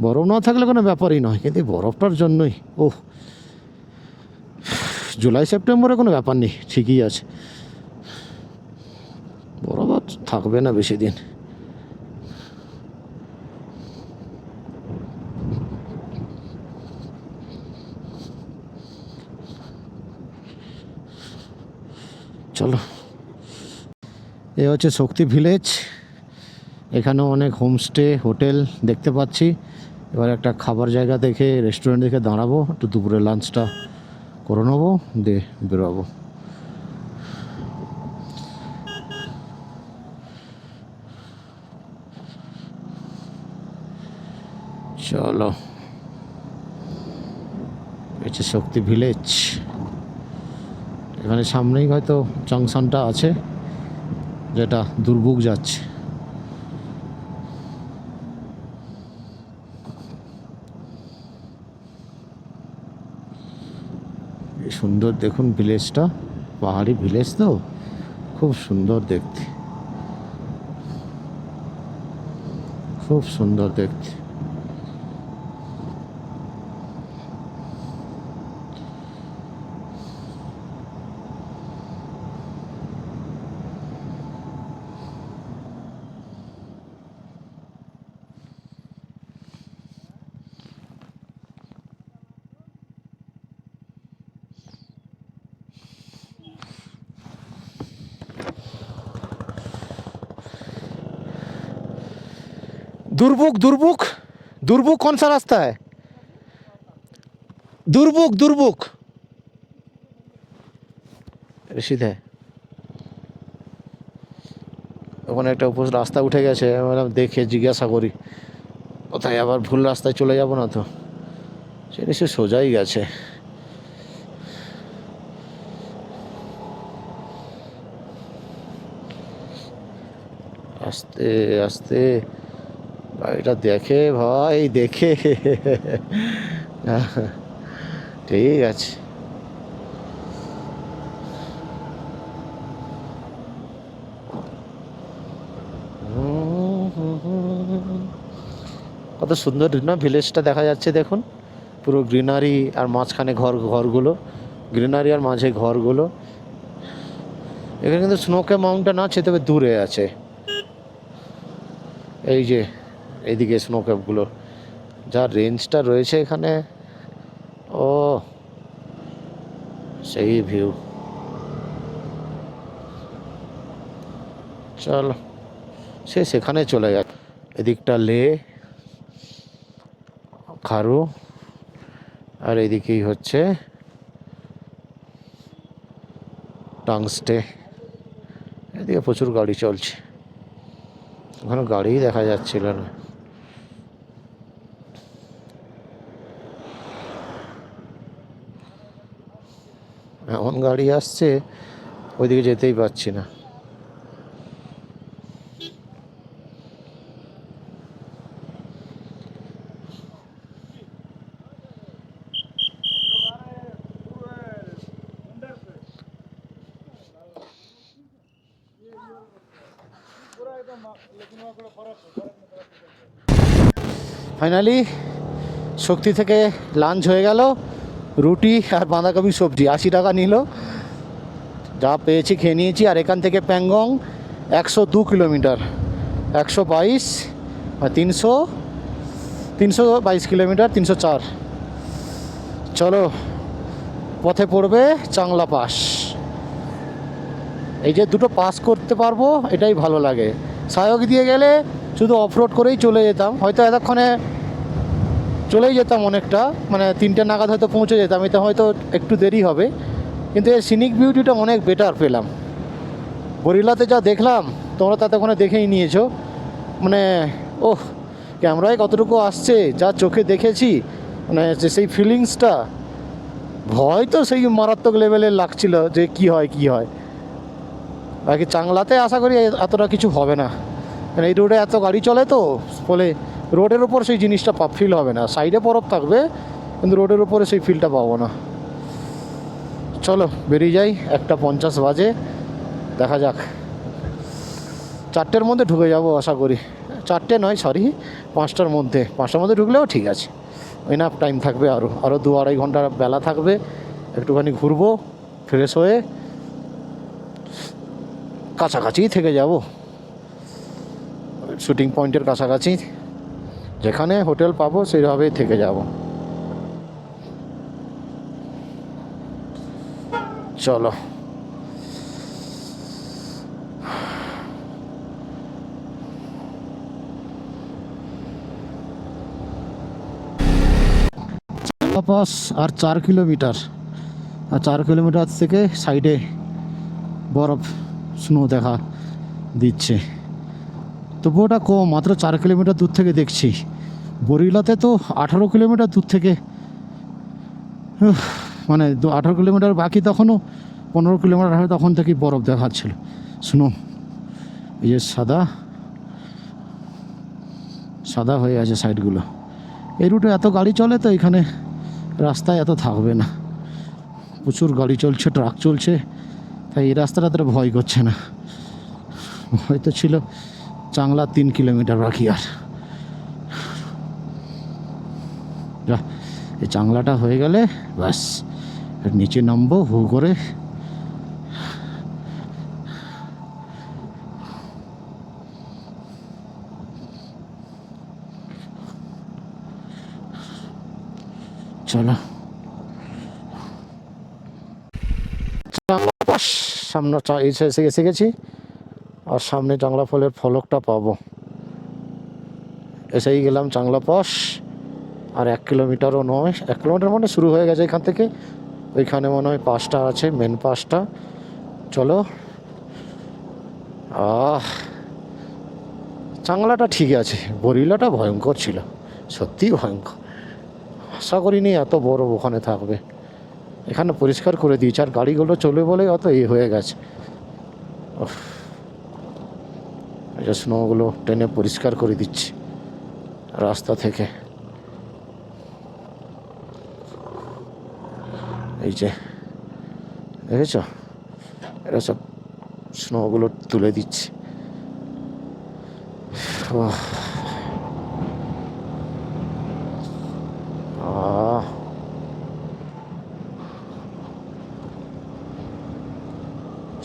বরফ না থাকলে কোনো ব্যাপারই নয়, কিন্তু বরফটার জন্যই। ওহ, জুলাই সেপ্টেম্বরে কোনো ব্যাপার নেই, ঠিকই আছে। বরফ আর থাকবে না বেশি দিন। চলো, এ হচ্ছে শক্তি ভিলেজ। এখানেও অনেক হোমস্টে, হোটেল দেখতে পাচ্ছি। এবার একটা খাবার জায়গা দেখে, রেস্টুরেন্ট দেখে দাঁড়াবো, একটু দুপুরে লাঞ্চটা করে নেবো, দিয়ে বেরোবো। চলো, হচ্ছে শক্তি ভিলেজ। এখানে সামনেই হয়তো জংশনটা আছে, যেটা দুর্ভোগ যাচ্ছে। সুন্দর দেখুন ভিলেজটা, পাহাড়ি ভিলেজ তো, খুব সুন্দর দেখতে, খুব সুন্দর দেখতে। दुर्बुक दुर्बुक दुर्बुक कौन सा रास्ता है? दुर्बुक दुर्बुक सीधे ওখানে একটা উপর রাস্তা উঠে গেছে, আমরা দেখে জিজ্ঞাসা করি কোথায়, আবার ভুল রাস্তায় চলে যাব না তো। সে নিশ্চয় সোজাই গেছে। আস্তে আস্তে গাড়িটা দেখে ভাই, দেখে। ঠিক আছে। কত সুন্দর না ভিলেজটা দেখা যাচ্ছে দেখুন, পুরো গ্রিনারি আর মাঝখানে ঘরগুলো, গ্রিনারি আর মাঝে ঘরগুলো। এখানে কিন্তু স্নোকে মাউন্টেন আছে, তবে দূরে আছে। এই যে এইদিকে স্নো ক্যাপগুলো, যা রেঞ্জটা রয়েছে এখানে, ও সেই ভিউ। চলো সে সেখানে চলে যাক। এদিকটা লে খারু, আর এদিকেই হচ্ছে টাংস্টে। এদিকে প্রচুর গাড়ি চলছে, ওখানে গাড়িই দেখা যাচ্ছিল না। এমন গাড়ি আসছে ওইদিকে যেতেই পারছি না। ফাইনালি শক্তি থেকে লাঞ্চ হয়ে গেল, রুটি আর বাঁধাকপি সবজি, 80 টাকা নিল। যা পেয়েছি খেয়ে নিয়েছি। আর এখান থেকে প্যাংগং 102 কিলোমিটার, 122 আর 322 কিলোমিটার, 304। চলো পথে পড়বে চাংলা পাস। এই যে দুটো পাস করতে পারবো এটাই ভালো লাগে। সায়ক দিয়ে গেলে শুধু অফরোড করেই চলে যেতাম, হয়তো এতক্ষণে চলেই যেতাম অনেকটা, মানে 3টে নাগাদ হয়তো পৌঁছে যেতাম। এটা হয়তো একটু দেরি হবে, কিন্তু এর সিনিক বিউটিটা অনেক বেটার পেলাম। বরিলাতে যা দেখলাম তোমরা তাতে ওখানে দেখেই নিয়েছো, মানে ওহ ক্যামেরায় কতটুকু আসছে, যা চোখে দেখেছি, মানে সেই ফিলিংসটা, ভয় তো সেই মারাত্মক লেভেলের লাগছিল যে কি হয়। বাকি চাংলাতে আশা করি এতটা কিছু হবে না, মানে এই রোডে এত গাড়ি চলে তো, ফলে রোডের ওপর সেই জিনিসটা ফিল হবে না। সাইডে বরফ থাকবে কিন্তু রোডের ওপরে সেই ফিলটা পাবো না। চলো বেরিয়ে যাই, 1:50 বাজে, দেখা যাক। 4টের মধ্যে ঢুকে যাব আশা করি। 4টে নয়, সরি 5টার মধ্যে। 5টার মধ্যে ঢুকলেও ঠিক আছে, এনাফ টাইম থাকবে। আরও 2-2.5 ঘন্টা বেলা থাকবে, একটুখানি ঘুরবো, ফ্রেশ হয়ে কাছাকাছিই থেকে যাব, শুটিং পয়েন্টের কাছাকাছি, যেখানে হোটেল পাবো সেইভাবেই থেকে যাব। চলো পাস আর 4 কিলোমিটার, আর 4 কিলোমিটার থেকে সাইডে বরফ স্নো দেখা দিচ্ছে। তবু ওটা কম, মাত্র 4 কিলোমিটার দূর থেকে দেখছি। বরিলাতে তো 18 কিলোমিটার দূর থেকে, মানে 18 কিলোমিটার বাকি, তখনও 15 কিলোমিটার হয়, তখন থেকেই বরফ দেখাচ্ছিল স্নো। এই যে সাদা হয়ে আছে সাইডগুলো। এই রুটে এত গাড়ি চলে তো এখানে রাস্তায় এত থাকবে না, প্রচুর গাড়ি চলছে, ট্রাক চলছে, তাই এই রাস্তাটা তো ভয় করছে না। হয়তো ছিল চাংলা 3 কিলোমিটার বাকি। আর যা এই চাংলাটা হয়ে গেলে ব্যাস নিচে নামবো হু করে। চলো সামনে এসে গেছি, আর সামনে জাংলা ফলের ফলকটা পাবো। এসেই গেলাম চাংলা পাস। আর 1 কিলোমিটারও নয়, 1 কিলোমিটার মানে শুরু হয়ে গেছে এখান থেকে। ওইখানে মনে হয় পাসটা আছে, মেন পাসটা। চলো। চাংলাটা ঠিক আছে, বরিলাটা ভয়ঙ্কর ছিল, সত্যিই ভয়ঙ্কর। আশা করিনি এত বড় ওখানে থাকবে। এখানে পরিষ্কার করে দিয়েছে, আর গাড়িগুলো চলে বলে অত হয়ে গেছে। এই যে স্নোগুলো টেনে পরিষ্কার করে দিচ্ছে রাস্তা থেকে। এই যে দেখেছ, এরা সব স্নোগুলো তুলে দিচ্ছে।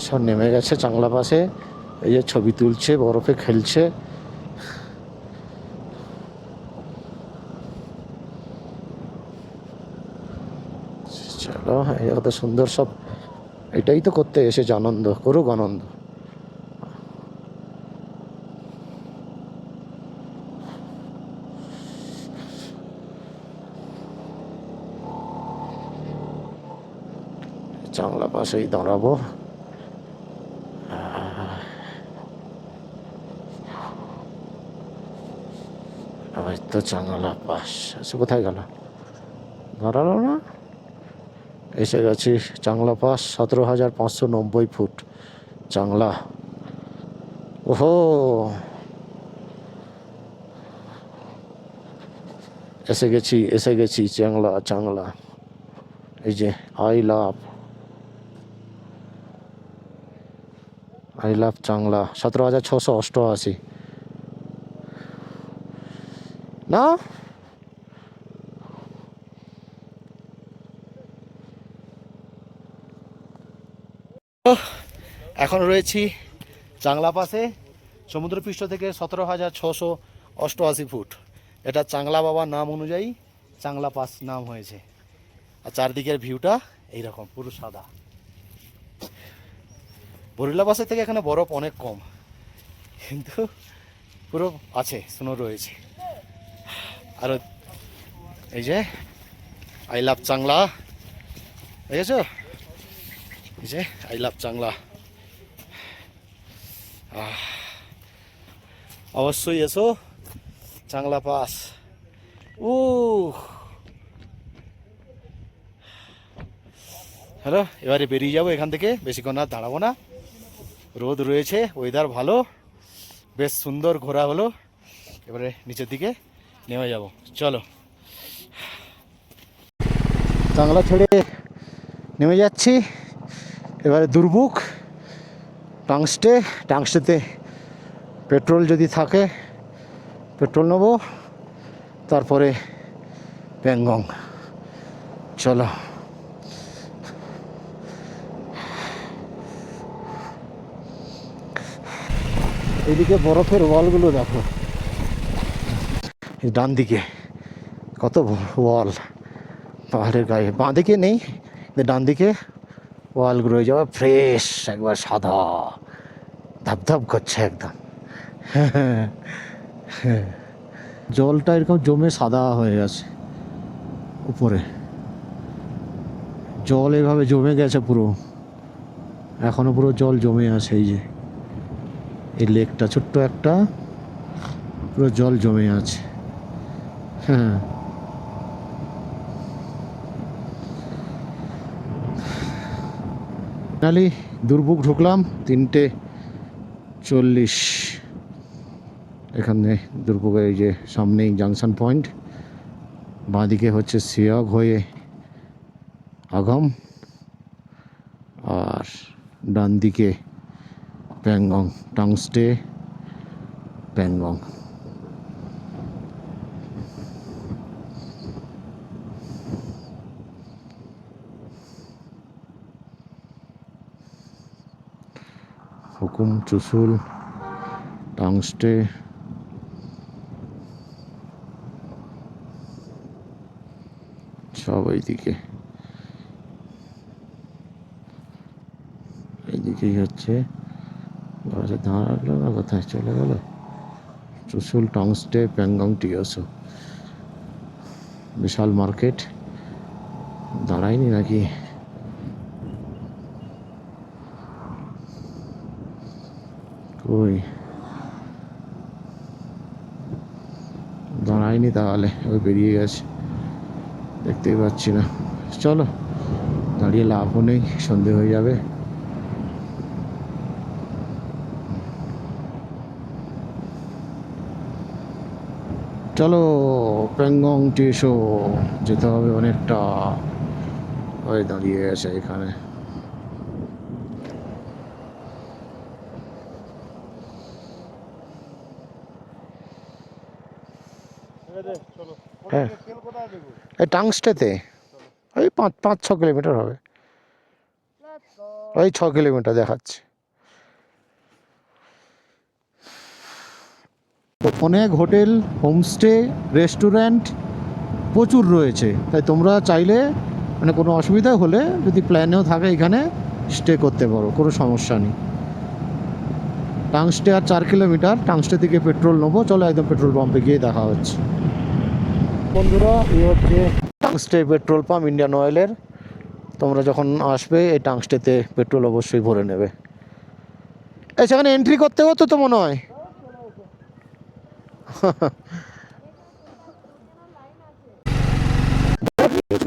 সব নেমে গেছে চাংলা পাশে। এই যে ছবি তুলছে, বরফে খেলছে। চলো, এত সুন্দর সব, এটাই তো করতে এসেছে, আনন্দ করুক, আনন্দ। চাংলা পাশেই দাঁড়াবো। তো চাংলা পাস সে কোথায় গেল, দাঁড়ালো না। এসে গেছি চাংলা পাস, 17,590 ফুট চাংলা। ওহো, এসে গেছি চাংলা। চাংলা, এই যে আই লাভ চাংলা। 17,688 না। এখন রয়েছি চাংলা পাসে, সমুদ্রপৃষ্ঠ থেকে 17,688 ফুট। এটা চাংলা বাবার নাম অনুযায়ী চাংলা পাস নাম হয়েছে। আর চারদিকের ভিউটা এইরকম পুরো সাদা। বরিলা পাসের থেকে এখানে বরফ অনেক কম, কিন্তু পুরো আছে, স্নো রয়েছে। আর এই যে আই লাভ চাংলা, দেখেছো, এই যে আই লাভ চাংলা। অবশ্যই এসো চাংলা পাস। হ্যালো, এবারে বেরিয়ে যাবো এখান থেকে, বেশিক্ষণ আর দাঁড়াবো না। রোদ রয়েছে, ওয়েদার ভালো, বেশ সুন্দর ঘোরা হলো। এবারে নিচের দিকে নেমে যাব, চলো। চাংলা ছেড়ে নেমে যাচ্ছি এবারে দুর্বুক টাংস্টেতে পেট্রোল যদি থাকে পেট্রোল নেবো, তারপরে প্যাংগং। চলো। এইদিকে বরফের ওয়ালগুলো দেখো, ডান দিকে কত ওয়াল পাহাড়ের গায়ে। বাঁ দিকে নেই, ডান দিকে ওয়ালগুলো যাওয়া ফ্রেশ, একবার সাদা ধাপধাপ করছে একদম। জলটা এরকম জমে সাদা হয়ে গেছে উপরে, জল এভাবে জমে গেছে পুরো, এখনো পুরো জল জমে আছে। এই যে এই লেকটা ছোট্ট একটা, পুরো জল জমে আছে। হ্যাঁ, ফাইনালি দুর্বুক ঢুকলাম 3:40। এখানে দুর্বুকের এই যে সামনেই জাংশন পয়েন্ট, বাঁদিকে হচ্ছে সিয়াগ হয়ে আগাম, আর ডান দিকে প্যাংগং, টাংস্টে প্যাংগং। হুকুম, চুসুল, টাংস্টে, সব এইদিকে, এইদিকেই হচ্ছে। দাঁড়ালো না, কোথায় চলে গেল, চুসুল টংস্টে প্যাংগং টিওসো, বিশাল মার্কেট। দাঁড়ায়নি নাকি? কই দাঁড়ায়নি, তাহলে ওই বেরিয়ে গেছে, দেখতেই পাচ্ছি না। চলো, দাঁড়িয়ে লাভও নেই, সন্ধে হয়ে যাবে। চলো প্যাংগং টিওসো যেতে হবে অনেকটা। ওই দাঁড়িয়ে গেছে এখানে। হ্যাঁ, এই টাংস্টেতে ওই 5-6 কিলোমিটার হবে, ওই 6 কিলোমিটার দেখাচ্ছে। অনেক হোটেল, হোমস্টে, রেস্টুরেন্ট প্রচুর রয়েছে, তাই তোমরা চাইলে মানে কোনো অসুবিধা হলে যদি প্ল্যানেও থাকে এখানে স্টে করতে পারো, কোনো সমস্যা নেই। টাংস্টে আর 4 কিলোমিটার। টাংস্টে থেকে পেট্রোল নেবো, চলো একদম পেট্রোল পাম্পে গিয়ে দেখা হচ্ছে। বন্ধুরা, এই হচ্ছে টাংস্টে পেট্রোল পাম্প ইন্ডিয়ান অয়েলের। তোমরা যখন আসবে এই টাংস্টেতে পেট্রোল অবশ্যই ভরে নেবে। এই সেখানে এন্ট্রি করতে হতো তো মনে হয়।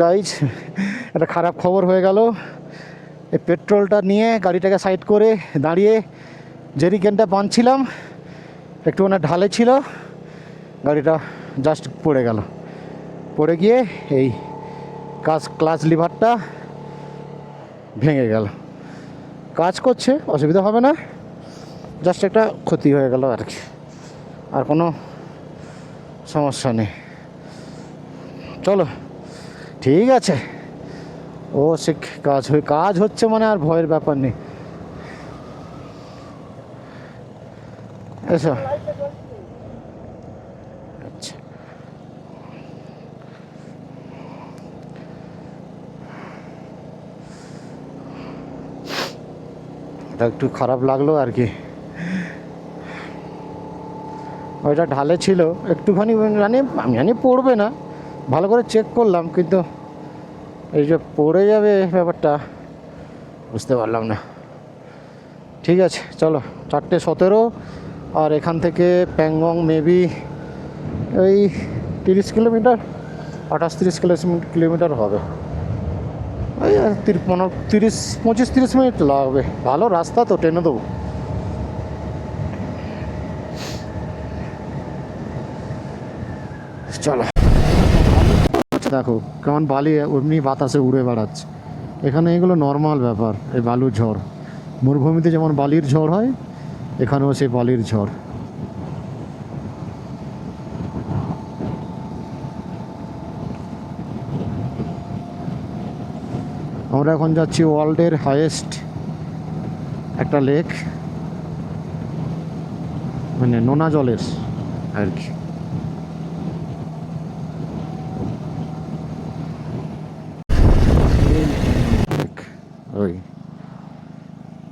গাইজ, একটা খারাপ খবর হয়ে গেল। এই পেট্রোলটা নিয়ে গাড়িটাকে সাইড করে দাঁড়িয়ে জেরিকেনটা বাঁধছিলাম, একটুখানি ঢালে ছিল, গাড়িটা জাস্ট পড়ে গেল। পড়ে গিয়ে এই ক্লাচ লিভারটা ভেঙে গেল। কাজ করছে, অসুবিধা হবে না, জাস্ট একটা ক্ষতি হয়ে গেল আর কি, আর কোনো সমস্যা নেই। চলো ঠিক আছে, ও সে কাজ হচ্ছে মানে আর ভয়ের ব্যাপার নেই। এসো। আচ্ছা, এটা একটু খারাপ লাগলো আর কি। ওইটা ঢালে ছিল, একটুখানি আমি জানি পড়বে না, ভালো করে চেক করলাম, কিন্তু এই যে পড়ে যাবে ব্যাপারটা বুঝতে পারলাম না। ঠিক আছে, চলো 4:17, আর এখান থেকে প্যাংগং মেবি ওই 30 কিলোমিটার, 28-30 কিলোমিটার হবে। ওই 25-30 মিনিট লাগবে, ভালো রাস্তা তো, ট্রেনে দেবো। চলো, দেখো কেমন বালি এমনি বাতাসে উড়ে বেড়াচ্ছে। এখানে এগুলো নর্মাল ব্যাপার, এই বালুর ঝড়। মরুভূমিতে যেমন বালির ঝড় হয়, এখানেও সেই বালির ঝড়। আমরা এখন যাচ্ছি ওয়ার্ল্ডের হাইয়েস্ট একটা লেক, মানে নোনা জলের আর কি। ওই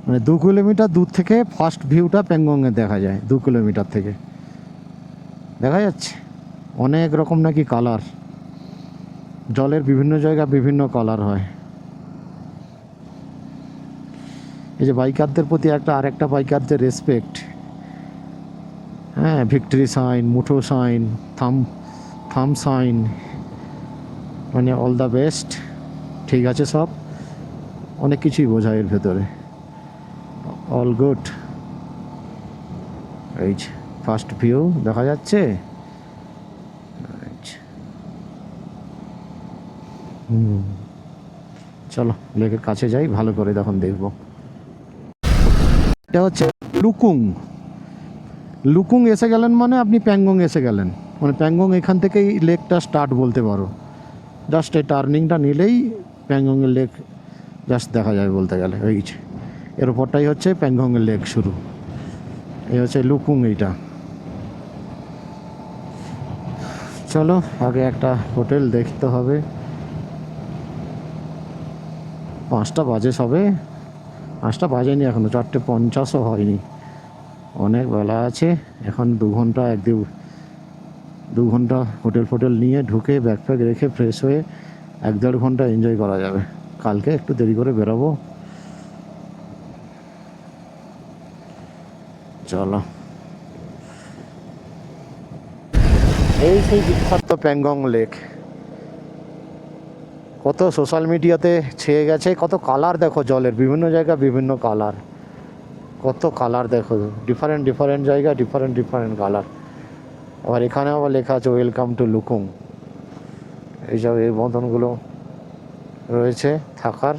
মানে 2 কিলোমিটার দূর থেকে ফার্স্ট ভিউটা প্যাংগংয়ে দেখা যায়। 2 কিলোমিটার থেকে দেখা যাচ্ছে অনেক রকম নাকি কালার, জলের বিভিন্ন জায়গা বিভিন্ন কালার হয়। এই যে বাইকারদের প্রতি আরেকটা বাইকারদের রেসপেক্ট, হ্যাঁ, ভিক্টরি সাইন, মুঠো সাইন, থাম সাইন, মানে অল দ্য বেস্ট, ঠিক আছে, সব অনেক কিছুই বোঝায় এর ভেতরে। All good. এই ফার্স্ট ভিউ দেখা যাচ্ছে। চলো লেকের কাছে যাই, ভালো করে তখন দেখবো। এটা হচ্ছে লুকুং এসে গেলেন মানে আপনি প্যাংগং এসে গেলেন, মানে প্যাংগং এখান থেকেই লেকটা স্টার্ট বলতে পারো। জাস্ট এই টার্নিংটা নিলেই প্যাংগংয়ের লেক জাস্ট দেখা যায় বলতে গেলে। ওই এর ওপরটাই হচ্ছে প্যাংগংয়ের লেক শুরু। এই হচ্ছে লুকুং। এইটা চলো আগে একটা হোটেল দেখতে হবে। 5টা বাজে সবে, 5টা বাজেনি এখনো, 4:50ও হয়নি। অনেক বেলা আছে, এখন 2 ঘন্টা 2 ঘন্টা হোটেল ফোটেল নিয়ে ঢুকে ব্যাগ ফ্যাগ রেখে ফ্রেশ হয়ে 1-1.5 ঘন্টা এনজয় করা যাবে। কালকে একটু দেরি করে বেরোবো। চলো, এই সেই বিখ্যাত প্যাংগং লেক। কত সোশ্যাল মিডিয়াতে ছেয়ে গেছে, কত কালার দেখো জলের, বিভিন্ন জায়গা বিভিন্ন কালার, কত কালার দেখো, ডিফারেন্ট ডিফারেন্ট জায়গা ডিফারেন্ট ডিফারেন্ট কালার। আবার এখানে আবার লেখা আছে ওয়েলকাম টু লুকুং। এইসব এই মতনগুলো রয়েছে থাকার,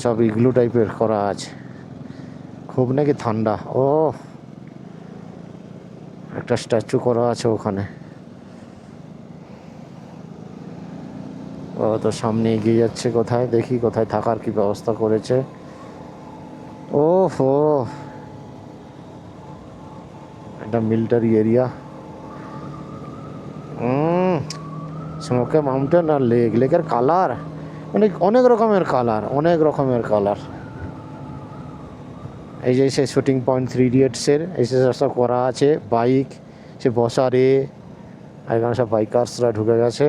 সব ইগলু টাইপের করা আছে। খুব নাকি ঠান্ডা। ও, একটা স্ট্যাচু করা আছে ওখানে। ও তো সামনে এগিয়ে যাচ্ছে, কোথায় দেখি কোথায় থাকার কি ব্যবস্থা করেছে। ও হো, একটা মিলিটারি এরিয়া। স্মোকে মাউন্টেন আর লেক, লেকের কালার মানে অনেক রকমের কালার, অনেক রকমের কালার। এই যে সে শুটিং পয়েন্ট 3 ইডিয়টসের এই সব করা আছে, বাইক সে বসারে, আর এখানে সব বাইকার্সরা ঢুকে গেছে।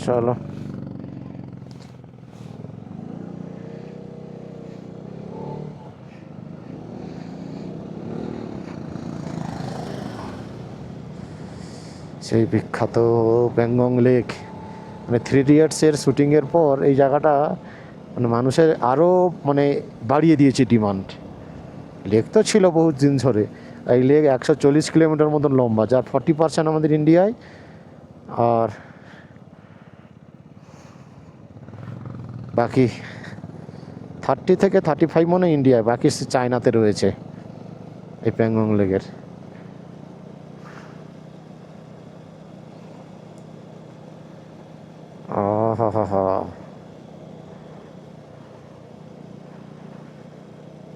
চলো, সেই বিখ্যাত প্যাংগং লেক। মানে 3 ইডিয়টসের শুটিংয়ের পর এই জায়গাটা মানে মানুষের আরও মানে বাড়িয়ে দিয়েছে ডিমান্ড। লেক তো ছিল বহুত দিন ধরে, এই লেক 140 কিলোমিটার মতন লম্বা, যার 40% আমাদের ইন্ডিয়ায়, আর বাকি 30 থেকে 35 মনে ইন্ডিয়ায়, বাকি চায়নাতে রয়েছে এই প্যাংগং লেকের।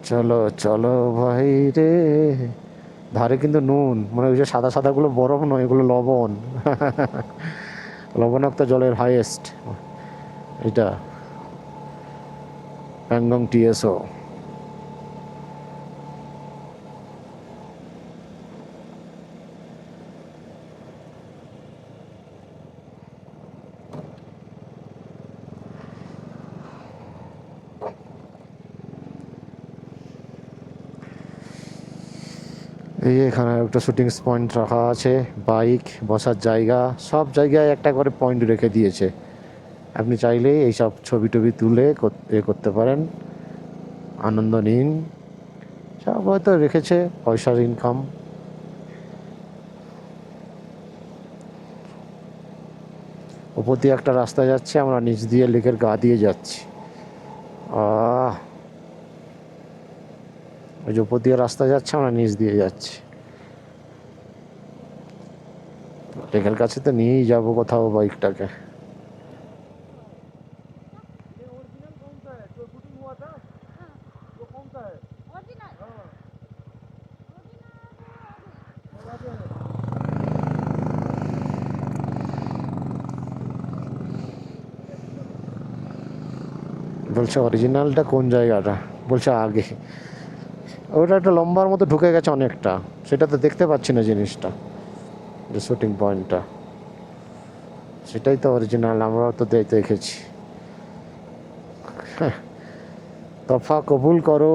চলো চলো ভাই রে, ধারে কিন্তু নুন, মানে ওই যে সাদা সাদাগুলো বরফ নয়, এগুলো লবণ। লবণাক্ত জলের হাইয়েস্ট এটা প্যাংগং টিএসও। এই এখানে একটা শুটিং পয়েন্ট রাখা আছে, বাইক বসার জায়গা, সব জায়গায় একটা করে পয়েন্ট রেখে দিয়েছে। আপনি চাইলেই এইসব ছবি টবি তুলে করতে পারেন, আনন্দ নিন। সব হয়তো রেখেছে পয়সার ইনকাম। উপর দিয়ে একটা রাস্তা যাচ্ছে, আমরা নিচ দিয়ে লেকের গা দিয়ে যাচ্ছি। ওই যে উপর দিয়ে রাস্তা যাচ্ছে, আমরা নিচ দিয়ে যাচ্ছি। লেকের কাছে তো নিয়েই যাবো কোথাও বাইকটাকে। বলছে অরিজিনালটা কোন জায়গাটা, বলছে আগে। ওটা একটা লম্বার মতো ঢুকে গেছে অনেকটা, সেটা তো দেখতে পাচ্ছি না জিনিসটা, যে শুটিং পয়েন্টটা, সেটাই তো অরিজিনাল, আমরাও তো দেখেছি। তফা কবুল করো,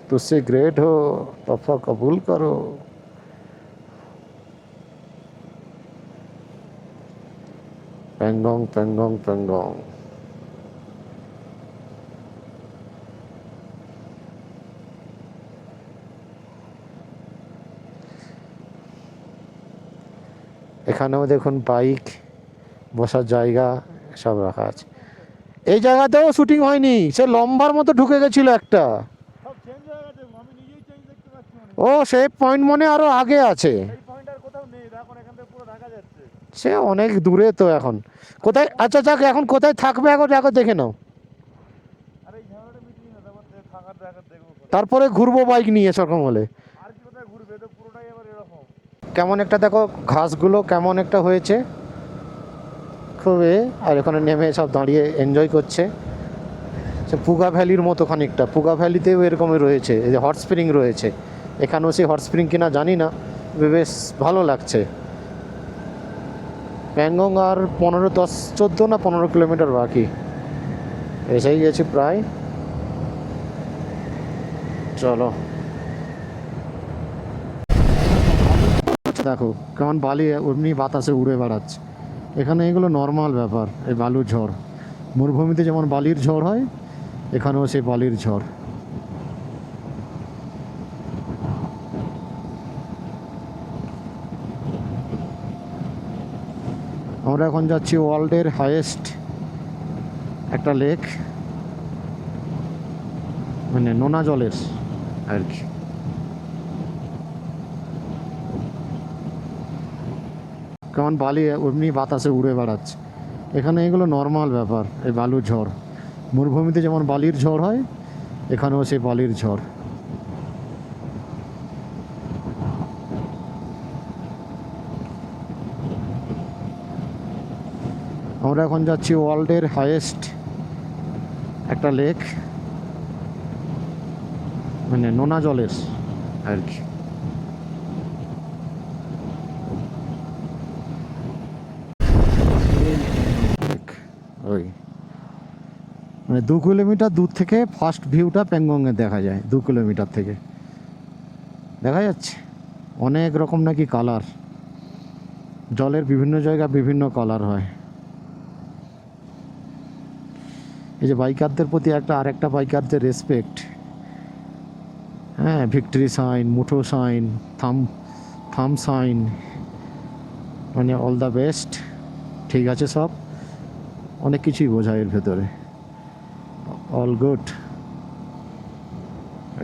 তুসে গ্রেট হো, তফা কবুল করো। প্যাংগং প্যাংগং প্যাংগং। এখানেও দেখুন বাইক বসার জায়গা সব রাখা আছে। এই জায়গাতেও শুটিং হয়নি, সে লম্বার মতো ঢুকে গেছিল একটা। ও সেই পয়েন্ট মনে আরো আগে আছে, সে অনেক দূরে তো এখন কোথায়। আচ্ছা যাক, এখন কোথায় থাকবে এখন দেখে নাও। তারপরে ঘুরবো বাইক নিয়ে সেরকম হলে। কেমন একটা দেখো ঘাসগুলো কেমন একটা হয়েছে খুবই, আর এখানে নেমে সব দাঁড়িয়ে এনজয় করছে। সে পুগা ভ্যালির মতো খানিকটা, পুগা ভ্যালিতেও এরকমই রয়েছে, এই যে হট স্প্রিং রয়েছে, এখানেও সেই হট স্প্রিং কিনা জানি না, বেশ ভালো লাগছে। প্যাংগং আর 14 না 15 কিলোমিটার বাকি, এসেই গেছি প্রায়। চলো দেখো কেমন বালি এমনি বাতাসে উড়ে বেড়াচ্ছে। এখানে এগুলো নর্মাল ব্যাপার, এই বালুর ঝড়। মরুভূমিতে যেমন বালির ঝড় হয়, এখানেও সেই বালির ঝড়। আমরা এখন যাচ্ছি ওয়ার্ল্ডের হাইয়েস্ট একটা লেক, মানে নোনা জলের আর কি। কেমন বালি এমনি বাতাসে উড়ে বেড়াচ্ছে। এখানে এগুলো নর্মাল ব্যাপার, এই বালুর ঝড়। মরুভূমিতে যেমন বালির ঝড় হয়, এখানেও সেই বালির ঝড়। আমরা এখন যাচ্ছি ওয়ার্ল্ডের হাইয়েস্ট একটা লেক, মানে নোনা জলের আর কি। ওই মানে 2 কিলোমিটার দূর থেকে ফার্স্ট ভিউটা প্যাংগংয়ে দেখা যায়, 2 কিলোমিটার থেকে দেখা যাচ্ছে। অনেক রকম নাকি কালার, জলের বিভিন্ন জায়গায় বিভিন্ন কালার হয়। এই যে বাইকারদের প্রতি আরেকটা বাইকারদের রেসপেক্ট, হ্যাঁ, ভিক্টরি সাইন, মুঠো সাইন, থাম সাইন, মানে অল দ্য বেস্ট, ঠিক আছে সব, অনেক কিছুই বোঝায় এর ভেতরে। All good.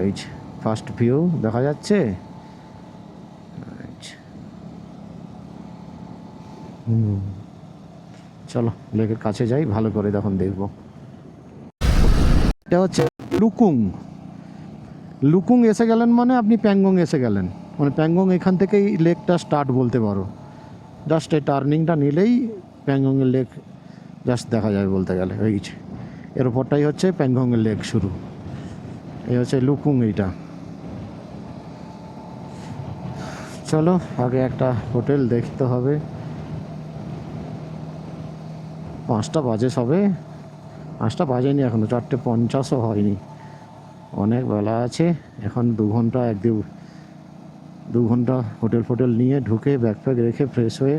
এই ফার্স্ট ভিউ দেখা যাচ্ছে। চলো লেকের কাছে যাই, ভালো করে তখন দেখবো। এটা হচ্ছে লুকুং। লুকুং এসে গেলেন মানে আপনি প্যাংগং এসে গেলেন, মানে প্যাংগং এখান থেকেই লেকটা স্টার্ট বলতে পারো। জাস্ট এই টার্নিংটা নিলেই প্যাংগংয়ের লেক জাস্ট দেখা যায় বলতে গেলে। এই এর ওপরটাই হচ্ছে প্যাংগংয়ের লেক শুরু। এই হচ্ছে লুকুং। এইটা চলো আগে একটা হোটেল দেখতে হবে। 5টা বাজে সবে, 5টা বাজেনি এখনো, 4:50ও হয়নি, অনেক বেলা আছে এখন। 2 ঘন্টা 2 ঘন্টা হোটেল নিয়ে ঢুকে ব্যাগ ফ্যাগ রেখে ফ্রেশ হয়ে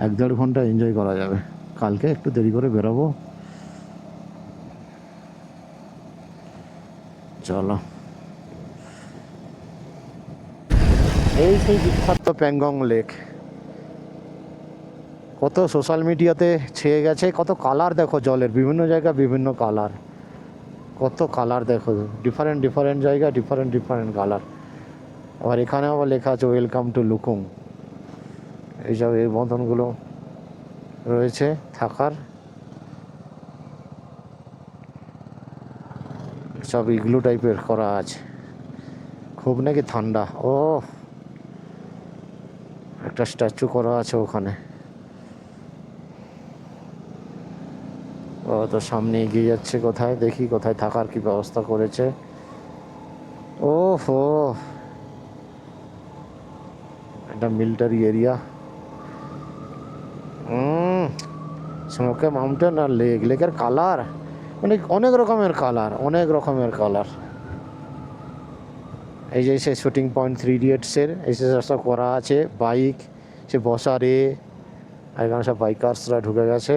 1-1.5 ঘন্টা এনজয় করা যাবে। কালকে একটু দেরি করে বেরোবো। চলো, এই সেই বিখ্যাত প্যাংগং লেক, কত সোশ্যাল মিডিয়াতে ছেয়ে গেছে, কত কালার দেখো জলের, বিভিন্ন জায়গায় বিভিন্ন কালার, কত কালার দেখো, ডিফারেন্ট জায়গায় ডিফারেন্ট কালার। আবার এখানে আবার লেখা আছে ওয়েলকাম টু লুকুং। এইসব এই মতনগুলো রয়েছে থাকার, সব ইগলু টাইপের করা আছে। খুব নাকি ঠান্ডা। ও একটা স্ট্যাচু করা আছে ওখানে। ও তো সামনে এগিয়ে যাচ্ছে, কোথায় দেখি কোথায় থাকার কি ব্যবস্থা করেছে। ও হো, এটা মিলিটারি এরিয়া। স্মোকে মাউন্টেন আর লেকের কালার, মানে অনেক রকমের কালার। এই যে সে শুটিং পয়েন্ট 3 ইডিয়টসের এই সব করা আছে, বাইক সে বসারে, আর এখানে সব বাইকার্সরা ঢুকে গেছে।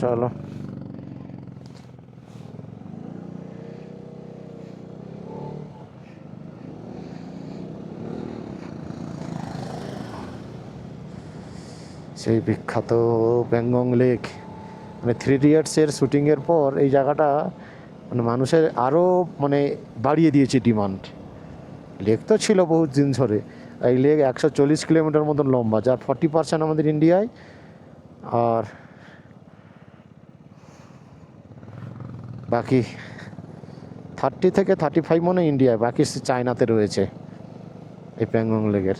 চলো সেই বিখ্যাত প্যাংগং লেক, মানে 3 ইডিয়টসের শুটিংয়ের পর এই জায়গাটা মানে মানুষের আরও মানে বাড়িয়ে দিয়েছে ডিমান্ড। লেক তো ছিল বহুত দিন ধরে। এই লেক 140 কিলোমিটার মতন লম্বা, যার 40% আমাদের ইন্ডিয়ায়, আর বাকি 30 থেকে 35 মনে হয় ইন্ডিয়ায়, বাকি চায়নাতে রয়েছে এই প্যাংগং লেকের।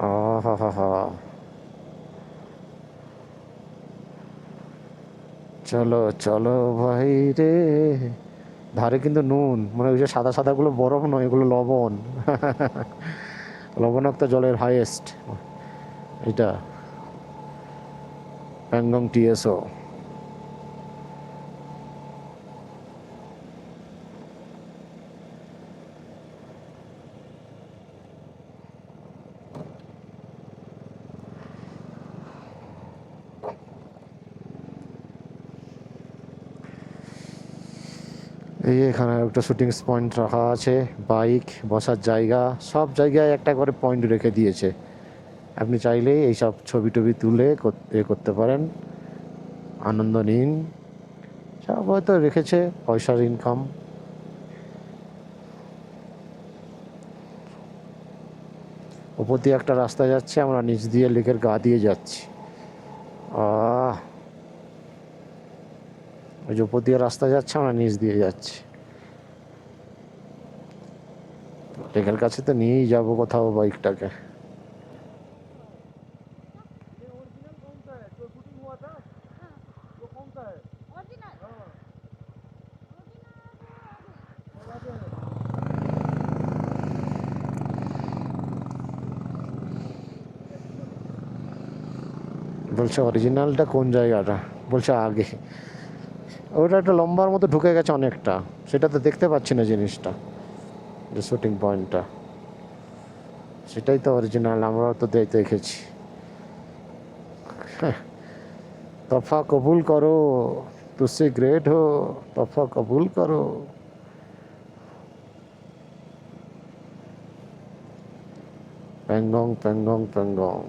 আহা, চলো চলো ভাই রে। ধারে কিন্তু নুন, মানে ওই যে সাদা সাদাগুলো বরফ নয়, এগুলো লবণ। লবণাক্ত জলের হাইয়েস্ট এটা প্যাংগং টিএসও। এই এখানে একটা শুটিং পয়েন্ট রাখা আছে, বাইক বসার জায়গা, সব জায়গায় একটা করে পয়েন্ট রেখে দিয়েছে। আপনি চাইলেই এইসব ছবি টবি তুলে করতে পারেন, আনন্দ নিন। সব হয়তো রেখেছে পয়সার ইনকাম। ওপর দিয়ে একটা রাস্তা যাচ্ছে, আমরা নিচ দিয়ে লেকের গা দিয়ে যাচ্ছি। ওই যে উপর দিয়ে রাস্তা যাচ্ছে, আমরা নিচ দিয়ে যাচ্ছি। লেকের কাছে তো নিয়েই যাবো কোথাও বাইকটাকে। বলছে অরিজিনালটা কোন জায়গাটা, বলছে আগে। ওটা একটা লম্বার মতো ঢুকে গেছে অনেকটা, সেটা তো দেখতে পাচ্ছি না জিনিসটা, যে শুটিং পয়েন্টটা, সেটাই তো অরিজিনাল, আমরাও তো দেখেছি। তফা কবুল করো, তুসে গ্রেট হো, তফা কবুল করো। প্যাংগং প্যাংগং প্যাংগং।